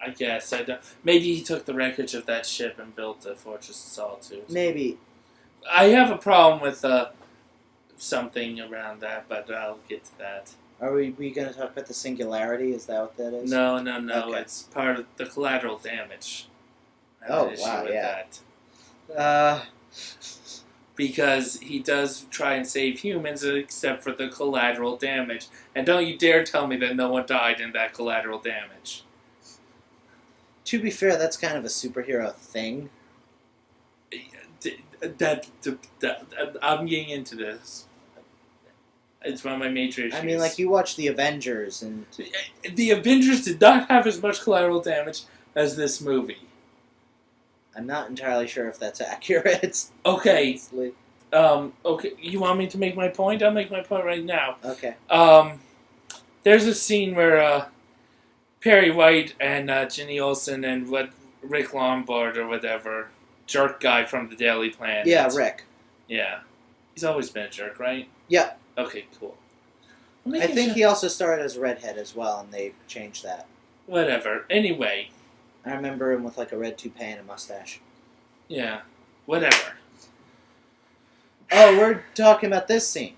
I guess. I don't, maybe he took the wreckage of that ship and built a Fortress of Solitude. Maybe. I have a problem with something around that, but I'll get to that. Are we going to talk about the singularity? Is that what that is? No. Okay. It's part of the collateral damage. I have Oh, an issue wow, with yeah. that. Because he does try and save humans, except for the collateral damage. And don't you dare tell me that no one died in that collateral damage. To be fair, that's kind of a superhero thing. I'm getting into this. It's one of my major issues. I mean, like, you watch the Avengers and... The Avengers did not have as much collateral damage as this movie. I'm not entirely sure if that's accurate. Okay. Okay. You want me to make my point? I'll make my point right now. Okay. There's a scene where Perry White and Ginny Olsen and Rick Lombard or whatever, jerk guy from the Daily Planet. Yeah, Rick. Yeah. He's always been a jerk, right? Yeah. Okay, cool. I think he also started as a redhead as well, and they changed that. Whatever. Anyway. I remember him with like a red toupee and a mustache. Yeah. Whatever. Oh, we're talking about this scene.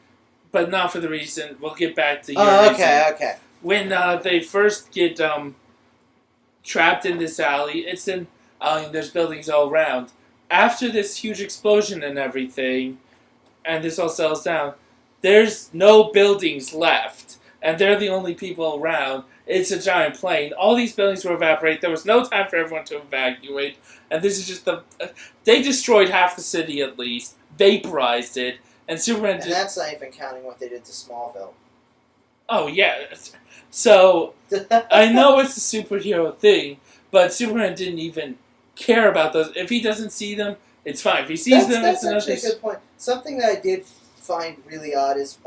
But not for the reason. We'll get back to your reason. Okay. When they first get trapped in this alley, it's in... there's buildings all around. After this huge explosion and everything, and this all settles down, there's no buildings left. And they're the only people around. It's a giant plane. All these buildings will evaporate. There was no time for everyone to evacuate. And this is just they destroyed half the city at least. Vaporized it. And Superman And that's not even counting what they did to Smallville. Oh, yeah. So, I know it's a superhero thing, but Superman didn't even care about those. If he doesn't see them, it's fine. If he sees them, it's another... That's actually a good point. Something that I did find really odd is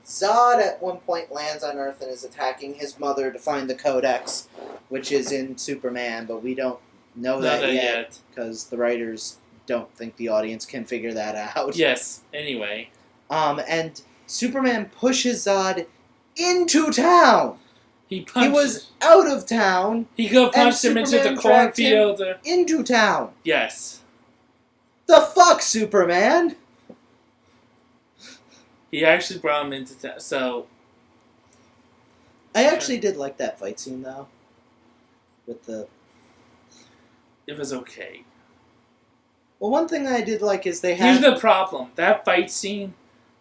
Zod at one point lands on Earth and is attacking his mother to find the Codex, which is in Superman, but we don't know that yet because the writers don't think the audience can figure that out. Yes, anyway. And Superman pushes Zod into town. He was out of town. He could have punched him into the cornfield. Into town. Yes. The fuck, Superman? He actually brought him into town, so... I actually did like that fight scene, though. With the... It was okay. Well, one thing I did like is they had... Here's the problem. That fight scene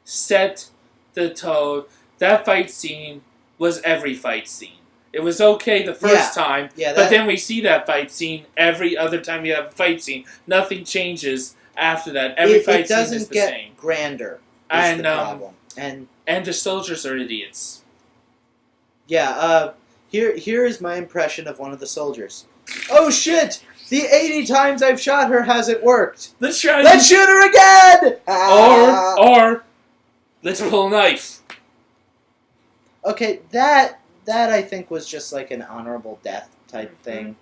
set the tone. That fight scene was every fight scene. It was okay the first time, but then we see that fight scene every other time we have a fight scene. Nothing changes after that. Every fight scene is the same. It doesn't get grander. And the problem. And the soldiers are idiots. Yeah, here is my impression of one of the soldiers. Oh shit! The 80 times I've shot her hasn't worked. Let's shoot her again! Or let's pull a knife. Okay, that I think was just like an honorable death type thing.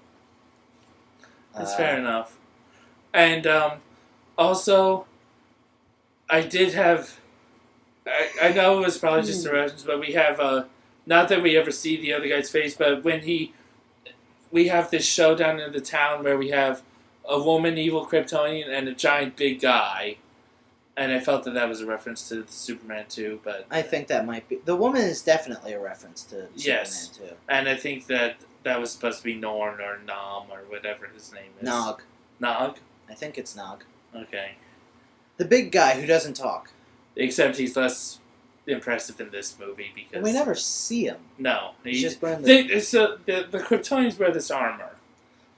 That's fair enough. And also, I did have... I know it was probably just a reference, but we have... not that we ever see the other guy's face, but when we have this showdown in the town where we have a woman, evil Kryptonian, and a giant big guy. And I felt that was a reference to Superman 2, but... I think that might be... The woman is definitely a reference to Superman 2. And I think that was supposed to be Norn or Nom or whatever his name is. Nog. Nog? I think it's Nog. Okay. The big guy who doesn't talk. Except he's less impressive in this movie because... Well, we never see him. No. He's just wearing the Kryptonians wear this armor.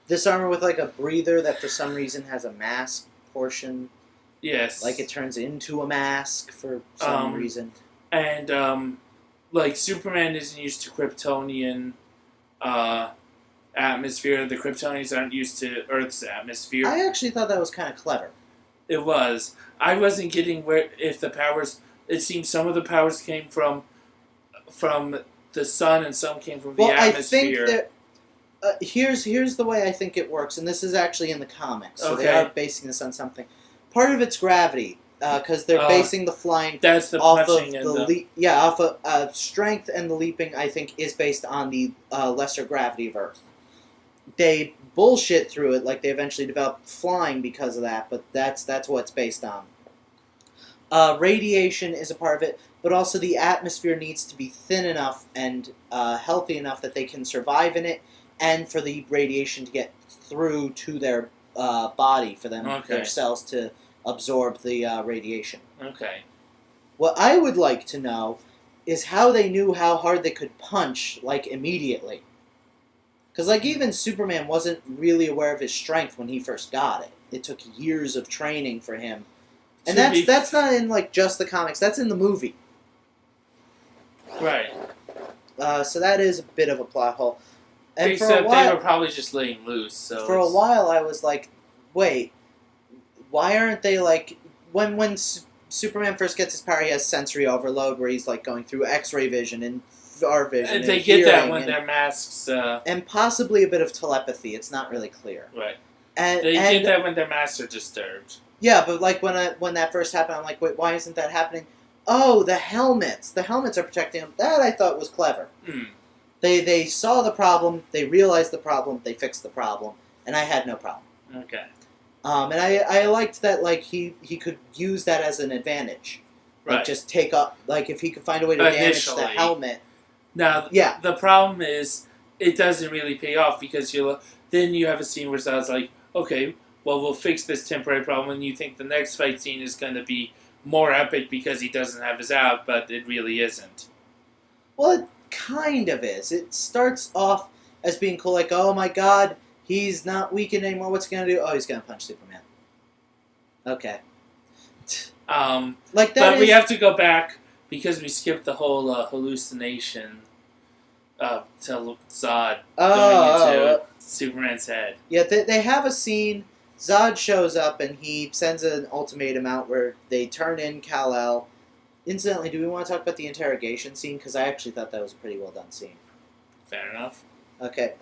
This armor with like a breather that for some reason has a mask portion. Yes. Like it turns into a mask for some reason. And, like, Superman isn't used to Kryptonian atmosphere. The Kryptonians aren't used to Earth's atmosphere. I actually thought that was kind of clever. It was. I wasn't getting if the powers... It seemed some of the powers came from from the sun and some came from the Well, I atmosphere. think that here's the way I think it works, and this is actually in the comics, so they Okay. are basing this on something. Part of it's gravity, because they're basing the flying That's the off of punching and the off of strength, and the leaping. I think is based on the lesser gravity of Earth. They bullshit through it, like they eventually developed flying because of that, but that's what it's based on. Radiation is a part of it, but also the atmosphere needs to be thin enough and healthy enough that they can survive in it, and for the radiation to get through to their body, for them their cells to absorb the radiation. Okay. What I would like to know is how they knew how hard they could punch, like, immediately. Because, like, even Superman wasn't really aware of his strength when he first got it. It took years of training for him. And that's not in, like, just the comics. That's in the movie. Right. So that is a bit of a plot hole. And Except for a while, they were probably just laying loose. So for a while, I was like, wait, why aren't they, like... When Superman first gets his power, he has sensory overload, where he's, like, going through X-ray vision and VR vision and they get that when and, their masks... and possibly a bit of telepathy. It's not really clear. Right. And They get that when their masks are disturbed. Yeah, but like when that first happened, I'm like, wait, why isn't that happening? Oh, the helmets. The helmets are protecting them. That I thought was clever. Hmm. They saw the problem, they realized the problem, they fixed the problem, and I had no problem. Okay. And I liked that, like, he could use that as an advantage. Like, Right. just take up, like, if he could find a way to damage the helmet. Now, Yeah. the problem is, it doesn't really pay off, because then you have a scene where Zod's like, okay, well, we'll fix this temporary problem, and you think the next fight scene is going to be more epic because he doesn't have his out, but it really isn't. Well, it kind of is. It starts off as being cool, like, oh my god, he's not weakened anymore, what's he going to do? Oh, he's going to punch Superman. Okay. Like that but we have to go back, because we skipped the whole hallucination to Zod going into Superman's head. Yeah, they have a scene. Zod shows up and he sends an ultimatum out where they turn in Kal-El. Incidentally, do we want to talk about the interrogation scene? Because I actually thought that was a pretty well done scene. Fair enough. Okay.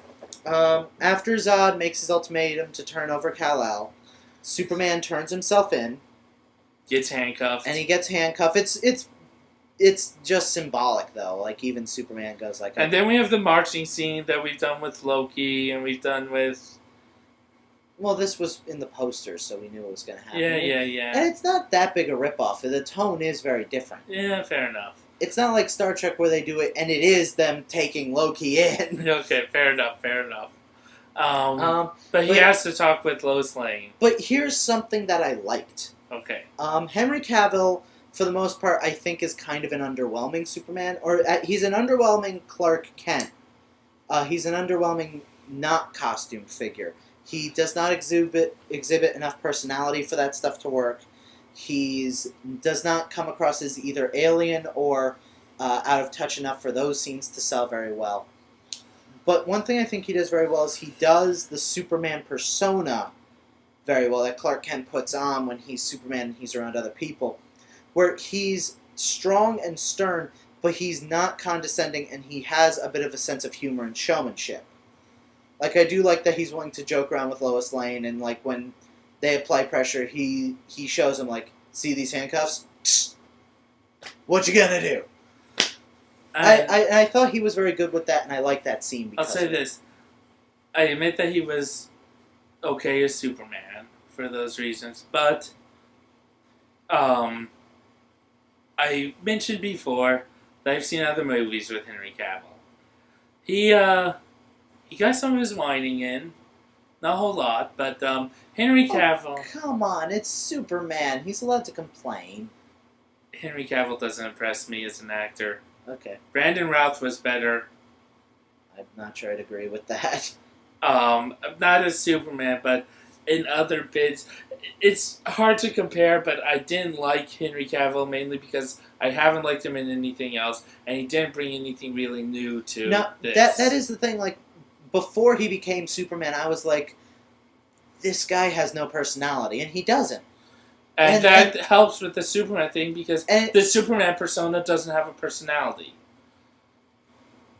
After Zod makes his ultimatum to turn over Kal-El, Superman turns himself in. Gets handcuffed. And he gets handcuffed. It's just symbolic, though. Like, even Superman goes like... And then we have the marching scene that we've done with Loki, and we've done with... Well, this was in the posters, so we knew it was going to happen. Yeah. And it's not that big a ripoff. The tone is very different. Yeah, fair enough. It's not like Star Trek where they do it, and it is them taking Loki in. Okay, fair enough. But he has to talk with Lois Lane. But here's something that I liked. Okay. Henry Cavill, for the most part, I think is kind of an underwhelming Superman. Or he's an underwhelming Clark Kent. He's an underwhelming not costume figure. He does not exhibit enough personality for that stuff to work. He does not come across as either alien or out of touch enough for those scenes to sell very well. But one thing I think he does very well is he does the Superman persona very well that Clark Kent puts on when he's Superman and he's around other people, where he's strong and stern, but he's not condescending, and he has a bit of a sense of humor and showmanship. Like, I do like that he's willing to joke around with Lois Lane, and, like, when they apply pressure, he shows them, like, see these handcuffs? Psst. What you gonna do? I thought he was very good with that, and I like that scene. I'll say this. I admit that he was okay as Superman for those reasons, but I mentioned before that I've seen other movies with Henry Cavill. He got some of his whining in. Not a whole lot, but Henry Cavill... Oh, come on, it's Superman. He's allowed to complain. Henry Cavill doesn't impress me as an actor. Okay. Brandon Routh was better. I'm not sure I'd agree with that. Not as Superman, but in other bits. It's hard to compare, but I didn't like Henry Cavill mainly because I haven't liked him in anything else, and he didn't bring anything really new to this. That is the thing, like, before he became Superman, I was like, this guy has no personality, and he doesn't. And that helps with the Superman thing, because the Superman persona doesn't have a personality.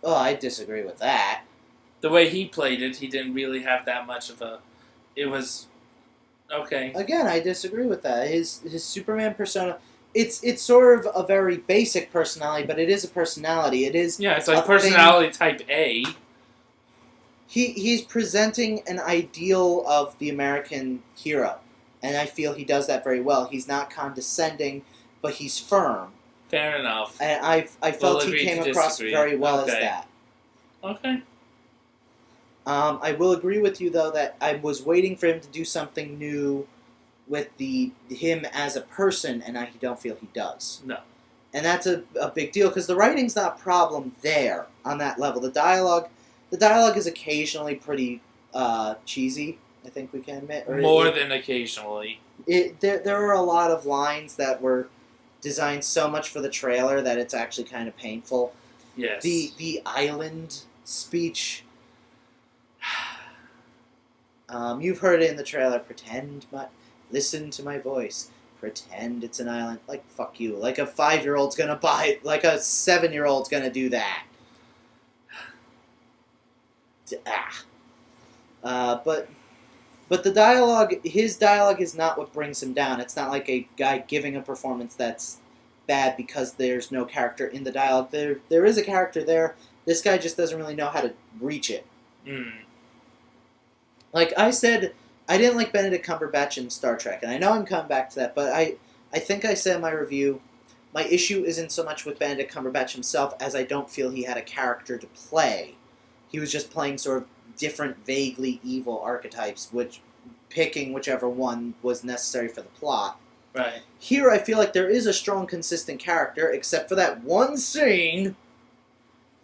Oh, I disagree with that. The way he played it, he didn't really have that much of a. It was okay. Again, I disagree with that. His Superman persona, it's sort of a very basic personality, but it is a personality. It is Yeah, it's a like thing. personality type A. He's presenting an ideal of the American hero, and I feel he does that very well. He's not condescending, but he's firm. Fair enough. And I felt he came across very well as that. Okay. I will agree with you though that I was waiting for him to do something new with him as a person, and I don't feel he does. No. And that's a big deal because the writing's not a problem there on that level. The dialogue is occasionally pretty cheesy. I think we can admit. More than occasionally. There are a lot of lines that were designed so much for the trailer that it's actually kind of painful. Yes. The island speech. You've heard it in the trailer. Listen to my voice. Pretend it's an island. Like, fuck you. Like a 5-year-old's gonna buy it. Like a 7-year-old's gonna do that. But the dialogue, his dialogue is not what brings him down. It's not like a guy giving a performance that's bad because there's no character in the dialogue. There is a character there. This guy just doesn't really know how to reach it. Mm. Like I said, I didn't like Benedict Cumberbatch in Star Trek, and I know I'm coming back to that, but I think I said in my review, my issue isn't so much with Benedict Cumberbatch himself as I don't feel he had a character to play. He was just playing sort of different, vaguely evil archetypes, picking whichever one was necessary for the plot. Right. Here, I feel like there is a strong, consistent character, except for that one scene,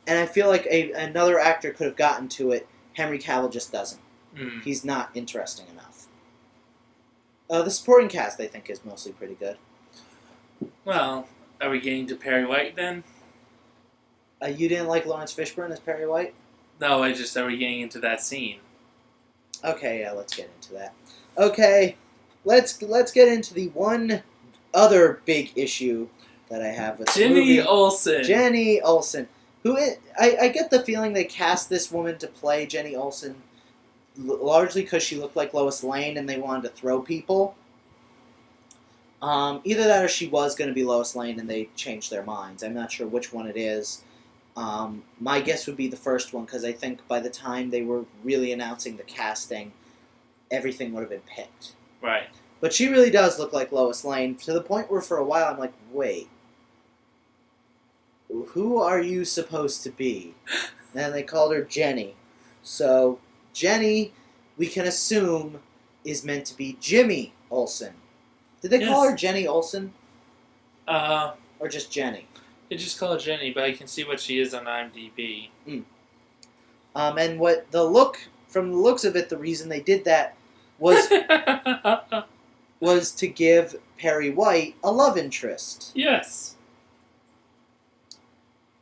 and I feel like another actor could have gotten to it. Henry Cavill just doesn't. Mm. He's not interesting enough. The supporting cast, I think, is mostly pretty good. Well, are we getting to Perry White then? You didn't like Lawrence Fishburne as Perry White? No, are we getting into that scene? Okay, yeah, let's get into that. Okay, let's get into the one other big issue that I have with Jenny Olsen. Jenny Olsen. I get the feeling they cast this woman to play Jenny Olsen largely because she looked like Lois Lane and they wanted to throw people. Either that or she was going to be Lois Lane and they changed their minds. I'm not sure which one it is. My guess would be the first one because I think by the time they were really announcing the casting, everything would have been picked. Right. But she really does look like Lois Lane to the point where for a while I'm like, wait, who are you supposed to be? And they called her Jenny. So Jenny, we can assume, is meant to be Jimmy Olsen. Did they call her Jenny Olsen? Or just Jenny? They just call her Jenny, but I can see what she is on IMDb. And from the looks of it, the reason they did that was was to give Perry White a love interest. Yes.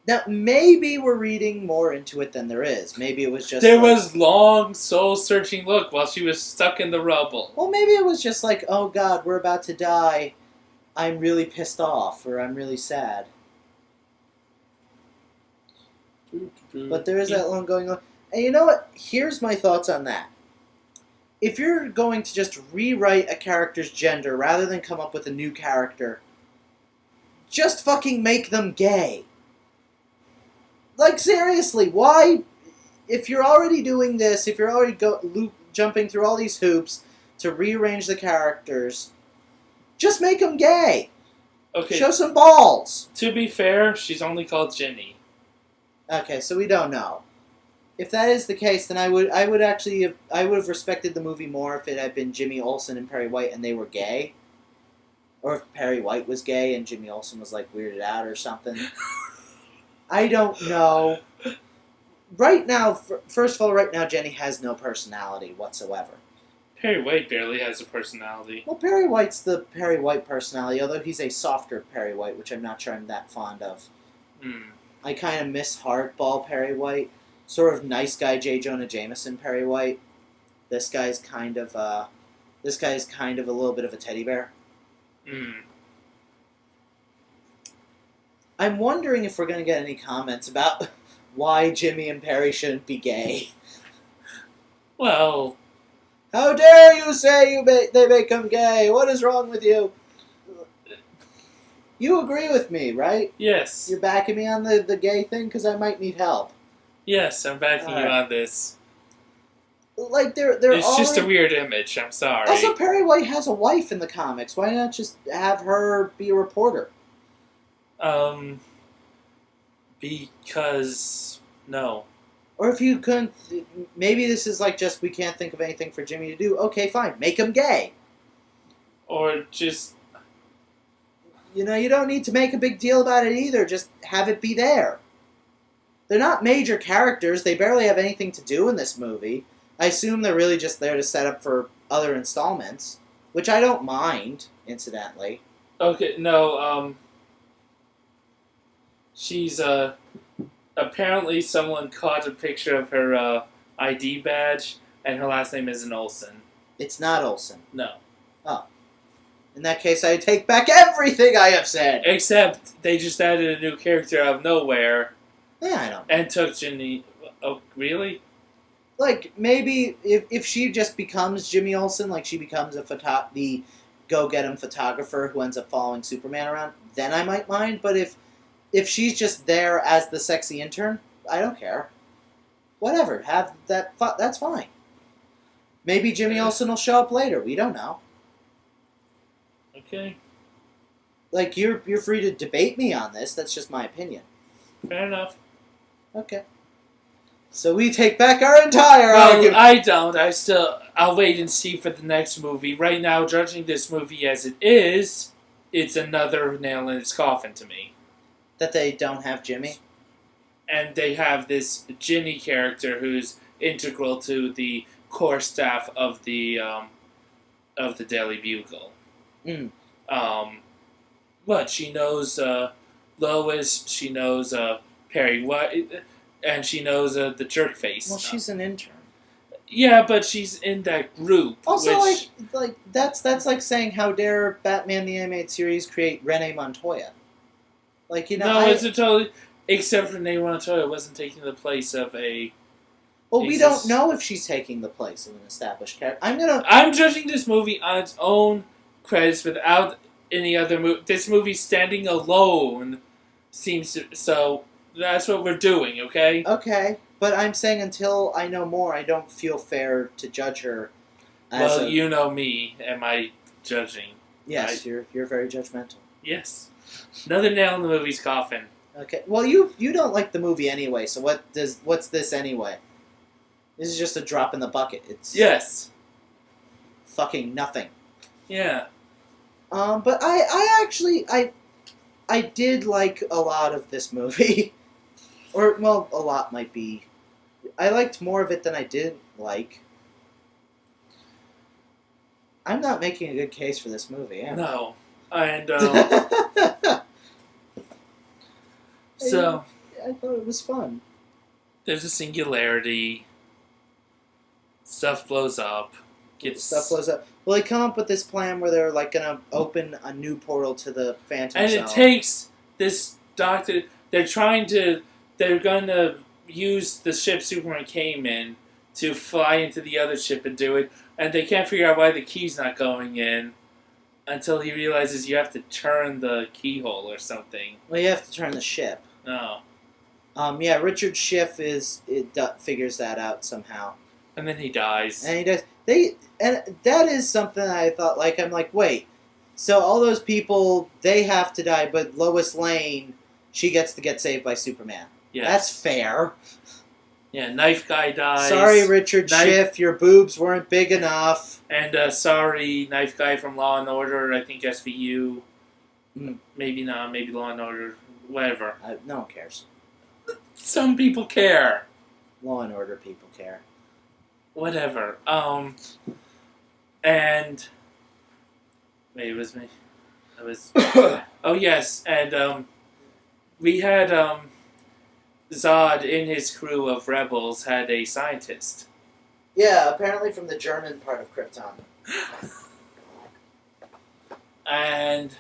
Now, maybe we're reading more into it than there is. Maybe it was just... There was long, soul-searching look while she was stuck in the rubble. Well, maybe it was just like, oh God, we're about to die. I'm really pissed off, or I'm really sad. But there is that one going on. And you know what? Here's my thoughts on that. If you're going to just rewrite a character's gender rather than come up with a new character, just fucking make them gay. Like, seriously, why? If you're already doing this, if you're already jumping through all these hoops to rearrange the characters, just make them gay. Okay. Show some balls. To be fair, she's only called Jenny. Okay, so we don't know. If that is the case, then I would have respected the movie more if it had been Jimmy Olsen and Perry White and they were gay. Or if Perry White was gay and Jimmy Olsen was like weirded out or something. I don't know. Right now, first of all, right now Jenny has no personality whatsoever. Perry White barely has a personality. Well, Perry White's the Perry White personality, although he's a softer Perry White, which I'm not sure I'm that fond of. I kind of miss hardball Perry White. Sort of nice guy J. Jonah Jameson Perry White. This guy's kind of a little bit of a teddy bear. I'm wondering if we're going to get any comments about why Jimmy and Perry shouldn't be gay. Well, How dare you say they make them gay? What is wrong with you? You agree with me, right? yes. You're backing me on the gay thing because I might need help. Yes, I'm backing you Alright. on this. Like they're It's just a already- weird image. I'm sorry. Also, Perry White has a wife in the comics. Why not just have her be a reporter? Because no. Or if you couldn't, maybe this is like just we can't think of anything for Jimmy to do. Okay, fine, make him gay. Or just You know, you don't need to make a big deal about it either. Just have it be there. They're not major characters. They barely have anything to do in this movie. I assume they're really just there to set up for other installments, which I don't mind, incidentally. okay. No. She's apparently someone caught a picture of her ID badge, and her last name isn't Olsen. It's not Olsen. No. In that case, I take back everything I have said. Except they just added a new character out of nowhere Yeah, I know. and took Ginny. Oh, really? Like, maybe if she just becomes Jimmy Olsen, like she becomes the go-get-him photographer who ends up following Superman around, then I might mind. But if she's just there as the sexy intern, I don't care. Whatever, have that. That's fine. Maybe Jimmy Olsen will show up later. We don't know. Okay. Like, you're free to debate me on this. That's just my opinion. Fair enough. Okay. So we take back our entire Well, argument. I don't. I'll wait and see for the next movie. Right now, judging this movie as it is, it's another nail in its coffin to me. That they don't have Jimmy? And they have this Ginny character who's integral to the core staff of the Daily Bugle. Mm. What she knows Lois, she knows Perry White, and she knows the jerk face. Well, she's an intern. Yeah, but she's in that group. Also, which, like that's like saying how dare Batman the Animated Series create Renee Montoya? Like, you know, no, it's a totally. Except for Renee Montoya wasn't taking the place of a. well, we don't know if she's taking the place of an established character. I'm judging this movie on its own credits without any other movie. This movie standing alone seems to. So that's what we're doing, okay? Okay, but I'm saying until I know more, I don't feel fair to judge her. Well, you know me. Am I judging? Yes, right? you're very judgmental. Yes. Another nail in the movie's coffin. Okay, well, you don't like the movie anyway, so what's this anyway? This is just a drop in the bucket. It's Yes. fucking nothing. Yeah. But I actually I did like a lot of this movie. Or, well, a lot might be. I liked more of it than I did like. I'm not making a good case for this movie, am I? No. And, so, I thought it was fun. there's a singularity. Stuff blows up. Stuff blows up. Well, they come up with this plan where they're like gonna open a new portal to the Phantom And Zone. it takes this doctor. They're going to use the ship Superman came in to fly into the other ship and do it. And they can't figure out why the key's not going in until he realizes you have to turn the keyhole or something. Well, you have to turn the ship. No. Yeah, Richard Schiff figures that out somehow. And then he dies. And he does. And that is something that I thought, like, I'm like, wait, so all those people, they have to die, but Lois Lane, she gets to get saved by Superman. Yes. That's fair. Yeah, Knife Guy dies. Sorry, Richard Schiff, your boobs weren't big enough. And sorry, Knife Guy from Law and Order, I think SVU. Mm. Maybe not, maybe Law and Order, whatever. No one cares. Some people care. Law and Order people care. Whatever. And wait, it was me. It was. Oh yes, and we had Zod in his crew of rebels had a scientist. Yeah, apparently from the German part of Krypton. And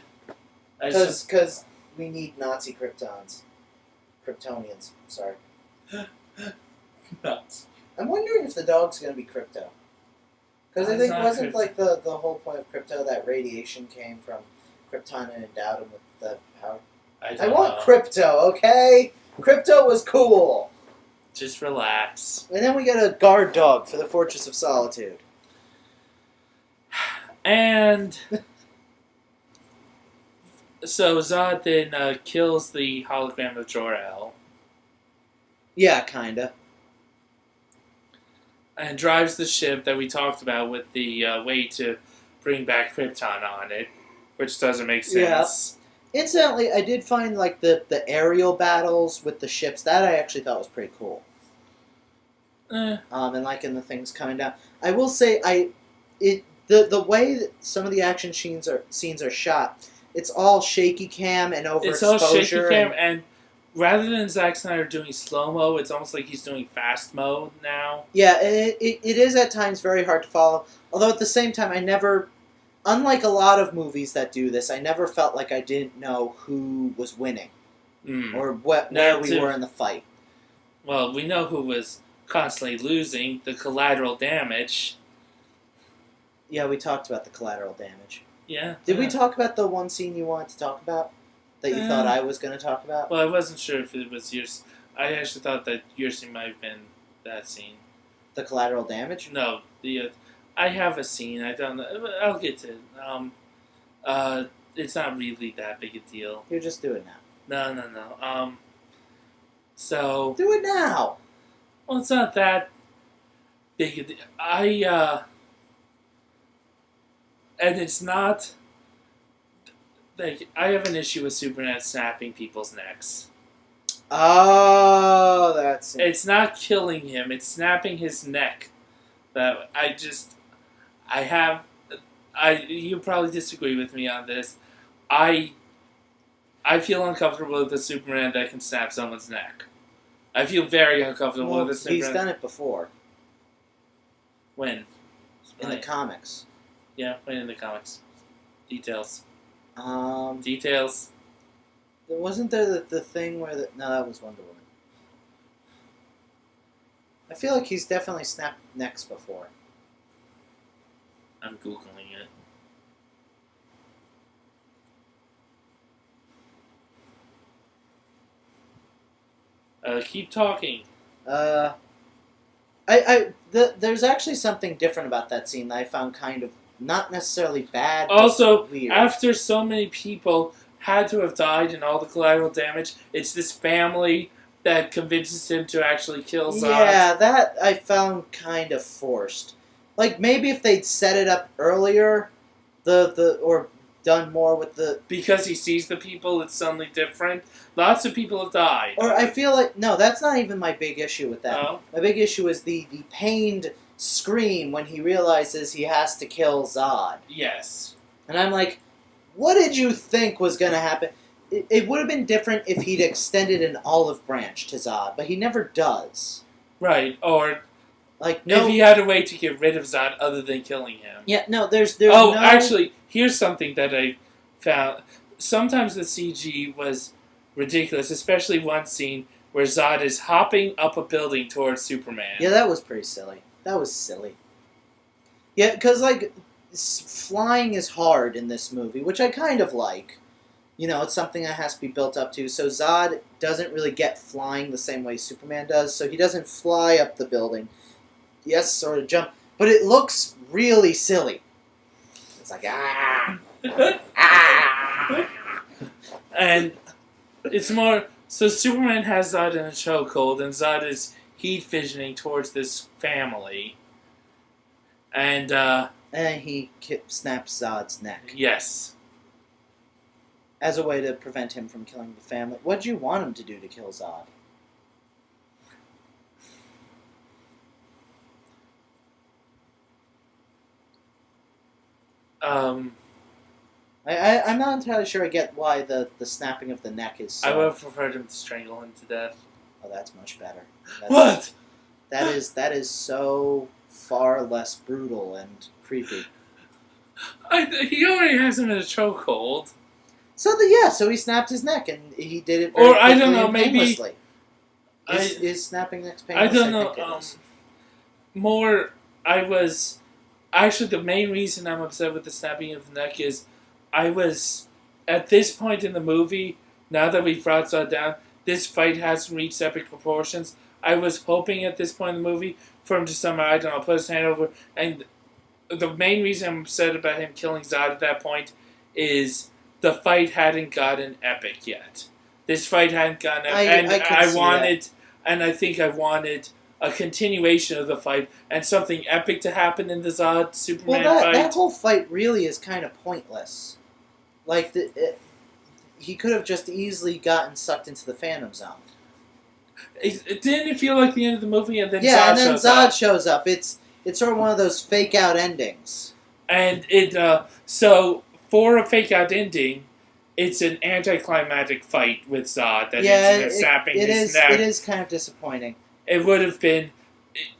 Because we need Nazi Kryptonians. Sorry. Nuts. I'm wondering if the dog's going to be Crypto. Because I It's think not wasn't Crypto. like the whole point of Crypto that radiation came from Krypton and endowed him with the power. I want Crypto, okay? Crypto was cool. Just relax. And then we got a guard dog for the Fortress of Solitude. And so Zod then kills the hologram of Jor-El Yeah, kinda. and drives the ship that we talked about with the way to bring back Krypton on it, which doesn't make sense. Incidentally, I did find like the aerial battles with the ships that I actually thought was pretty cool. And like in the things coming down, I will say the way that some of the action scenes are shot, it's all shaky cam and overexposure. It's all shaky cam, and rather than Zack Snyder doing slow mo, it's almost like he's doing fast mode now. Yeah, it is at times very hard to follow. Although at the same time, I never. Unlike a lot of movies that do this, I never felt like I didn't know who was winning or where we were in the fight. Well, we know who was constantly losing, the collateral damage. Yeah, we talked about the collateral damage. Yeah. Did we talk about the one scene you wanted to talk about that you thought I was going to talk about? Well, I wasn't sure if it was yours. I actually thought that your scene might have been that scene. The collateral damage? No, I have a scene. I don't know. I'll get to it. It's not really that big a deal. You just do it now. No. So do it now. Well, it's not that big a deal. And it's not like I have an issue with Superman snapping people's necks. Oh, that's it. It's not killing him; it's snapping his neck. That you probably disagree with me on this. I feel uncomfortable with a Superman that can snap someone's neck. I feel very uncomfortable with a Superman. He's done it before. When? In the comics. Yeah, when in the comics. Details. Details. Wasn't there the thing where no, that was Wonder Woman. I feel like he's definitely snapped necks before. I'm Googling it. Keep talking. There's actually something different about that scene that I found kind of not necessarily bad. Also, but weird. After so many people had to have died and all the collateral damage, it's this family that convinces him to actually kill Zod. Yeah, that I found kind of forced. Like maybe if they'd set it up earlier, or done more with the... Because he sees the people, it's suddenly different. Lots of people have died. Or I feel like... No, that's not even my big issue with that. Oh? My big issue is the pained scream when he realizes he has to kill Zod. Yes. And I'm like, what did you think was going to happen? It would have been different if he'd extended an olive branch to Zod, but he never does. Right, or... Like, no... If he had a way to get rid of Zod other than killing him. Yeah, no, there's actually, here's something that I found. Sometimes the CG was ridiculous, especially one scene where Zod is hopping up a building towards Superman. Yeah, that was pretty silly. That was silly. Yeah, because, like, flying is hard in this movie, which I kind of like. You know, it's something that has to be built up to. So Zod doesn't really get flying the same way Superman does, so he doesn't fly up the building. He has to sort of jump. But it looks really silly. It's like, ah! Ah! And it's more... So Superman has Zod in a chokehold, and Zod is heat visioning towards this family. And he snaps Zod's neck. Yes. As a way to prevent him from killing the family. What did you want him to do to kill Zod? I'm not entirely sure I get why the snapping of the neck is so... I would have preferred him to strangle him to death. Oh, that's much better. What? That is so far less brutal and creepy. He already has him in a chokehold. So he snapped his neck, and he did it very or I don't know, and maybe painlessly. Is snapping the neck's I painless? don't know. Think it is. More, I was actually the main reason I'm upset with the snapping of the neck is I was at this point in the movie. Now that we've brought Zod down, this fight hasn't reached epic proportions. I was hoping at this point in the movie for him to somehow, I don't know, put his hand over. And the main reason I'm upset about him killing Zod at that point is the fight hadn't gotten epic yet. This fight hadn't gotten epic. I wanted, and I think I wanted a continuation of the fight and something epic to happen in the Zod Superman fight. That whole fight really is kind of pointless. Like, he could have just easily gotten sucked into the Phantom Zone. It didn't feel like the end of the movie, and then Zod shows up. It's sort of one of those fake out endings. And so for a fake out ending, it's an anticlimactic fight with Zod that ends up snapping his neck. It is kind of disappointing. It would have been,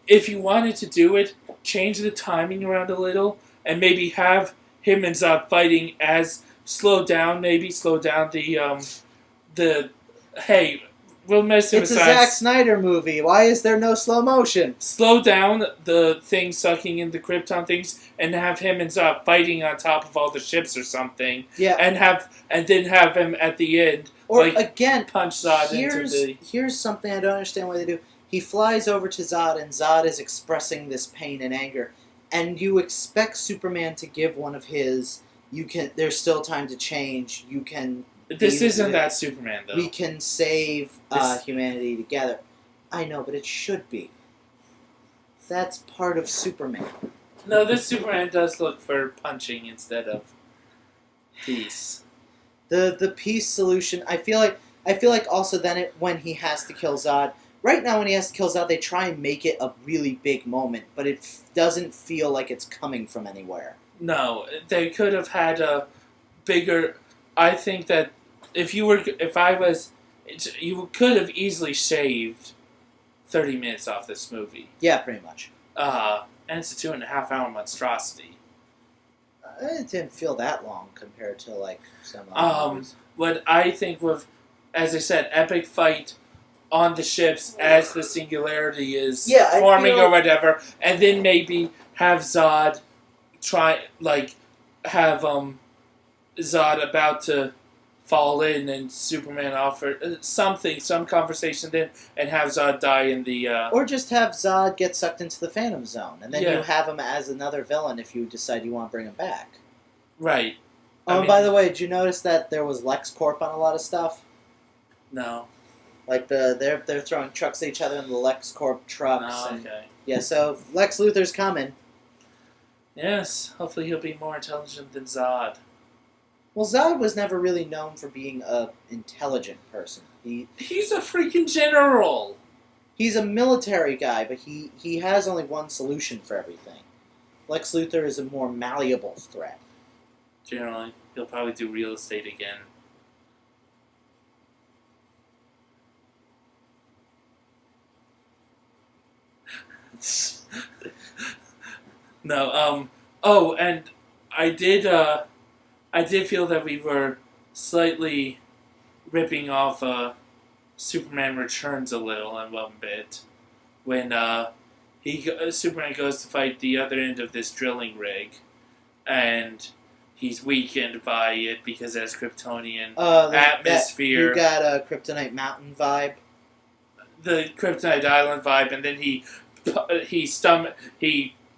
if you wanted to do it, change the timing around a little, and maybe have him and Zod fighting as slow down the hey, we'll mess him aside. It's a Zack Snyder movie. Why is there no slow motion? Slow down the thing sucking in the Krypton things, and have him and Zod fighting on top of all the ships or something. Yeah, and then have him at the end, or again, punch Zod into the. Here's something I don't understand why they do. He flies over to Zod, and Zod is expressing this pain and anger, and you expect Superman to give one of his. There's still time to change. You can. This isn't that Superman, though. We can save humanity together. I know, but it should be. That's part of Superman. No, this Superman does look for punching instead of peace. The peace solution. I feel like also then when he has to kill Zod. Right now, when he has to kill Zod, they try and make it a really big moment, but it doesn't feel like it's coming from anywhere. No, they could have had a bigger. I think that you could have easily shaved 30 minutes off this movie. Yeah, pretty much. And it's a 2.5-hour monstrosity. It didn't feel that long compared to like some other movies. What I think was, as I said, epic fight on the ships as the singularity is forming or whatever, and then maybe have Zod have Zod about to fall in and Superman offer some conversation then, and have Zod die in the... Or just have Zod get sucked into the Phantom Zone, and then you have him as another villain if you decide you want to bring him back. Right. By the way, did you notice that there was LexCorp on a lot of stuff? No. Like they're throwing trucks at each other in the LexCorp trucks. Oh, okay. Yeah, so Lex Luthor's coming. Yes, hopefully he'll be more intelligent than Zod. Well, Zod was never really known for being an intelligent person. He's a freaking general! He's a military guy, but he has only one solution for everything. Lex Luthor is a more malleable threat. Generally. He'll probably do real estate again. No, oh, and I did feel that we were slightly ripping off, Superman Returns a little in one bit. When, Superman goes to fight the other end of this drilling rig, and he's weakened by it because it has Kryptonian atmosphere. You got a Kryptonite Mountain vibe? The Kryptonite Island vibe, and then he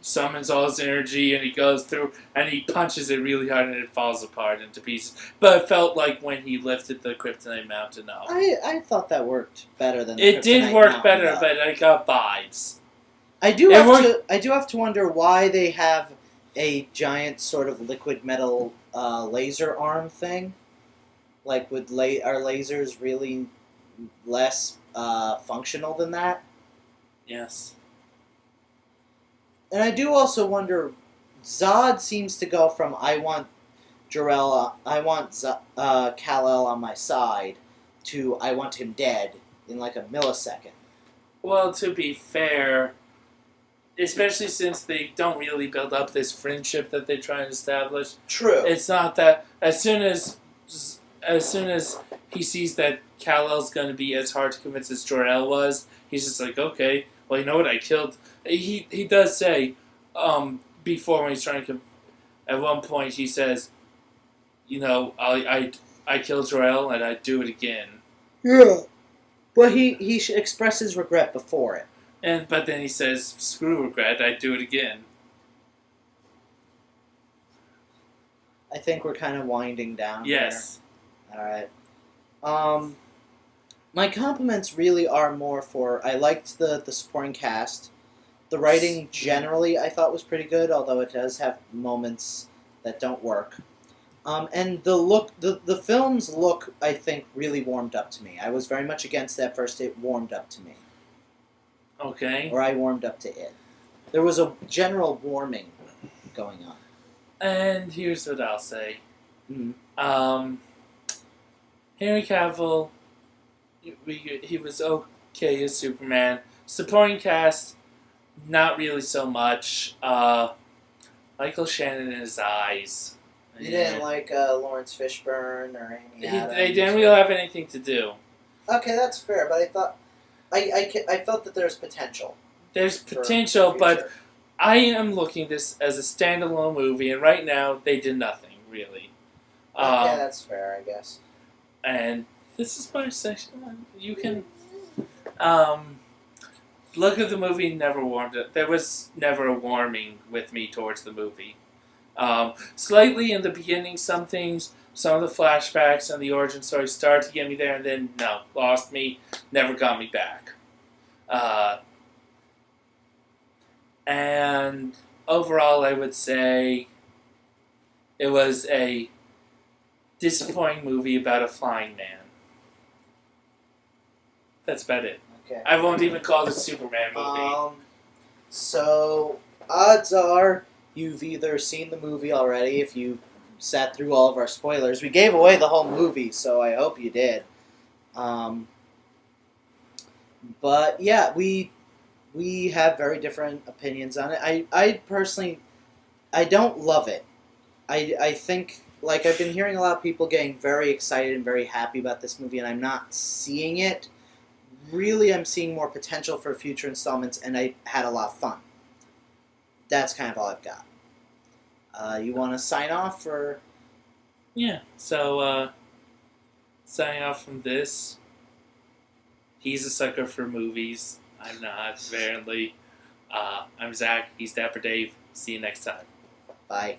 summons all his energy, and he goes through, and he punches it really hard, and it falls apart into pieces. But it felt like when he lifted the Kryptonite Mountain up. I thought that worked better than the It did work Mountain, better, though. but I got vibes. I do have to wonder why they have a giant sort of liquid metal laser arm thing. Like, are lasers really less functional than that? Yes. And I do also wonder, Zod seems to go from I want Kal-El on my side to I want him dead in like a millisecond. Well, to be fair, especially since they don't really build up this friendship that they try and establish. True. It's not that as soon as as soon as he sees that Kal-El's going to be as hard to convince as Jor-El was, he's just like, okay, well, you know what, I killed... He does say, before when he's trying to... At one point, he says, you know, I killed Jor-El and I'd do it again. Yeah. Well, he expresses regret before it. But then he says, screw regret, I'd do it again. I think we're kind of winding down. Yes. Here. All right. My compliments really are more for... I liked the supporting cast. The writing generally I thought was pretty good, although it does have moments that don't work. And the look, the film's look, I think, really warmed up to me. I was very much against that first. It warmed up to me. Okay. Or I warmed up to it. There was a general warming going on. And here's what I'll say. Mm-hmm. Henry Cavill, he was okay as Superman. Supporting cast, not really so much. Michael Shannon and his eyes. You didn't like Lawrence Fishburne or Amy Adams? They didn't really have anything to do. Okay, that's fair, but I thought... I felt that there's potential. There's potential, but I am looking at this as a standalone movie, and right now, they did nothing, really. Okay, that's fair, I guess. And this is my section. You can... look at the movie, never warmed up. There was never a warming with me towards the movie. Slightly in the beginning, some of the flashbacks and the origin story started to get me there, and then, no, lost me, never got me back. And overall, I would say it was a disappointing movie about a flying man. That's about it. Okay. I won't even call it a Superman movie. So, odds are you've either seen the movie already, if you sat through all of our spoilers. We gave away the whole movie, so I hope you did. But, yeah, we have very different opinions on it. I personally, I don't love it. I think, like, I've been hearing a lot of people getting very excited and very happy about this movie, and I'm not seeing it. Really, I'm seeing more potential for future installments, and I had a lot of fun. That's kind of all I've got. You want to sign off, or? Yeah, so, signing off from this, he's a sucker for movies. I'm not, apparently. I'm Zach, he's Dapper Dave. See you next time. Bye.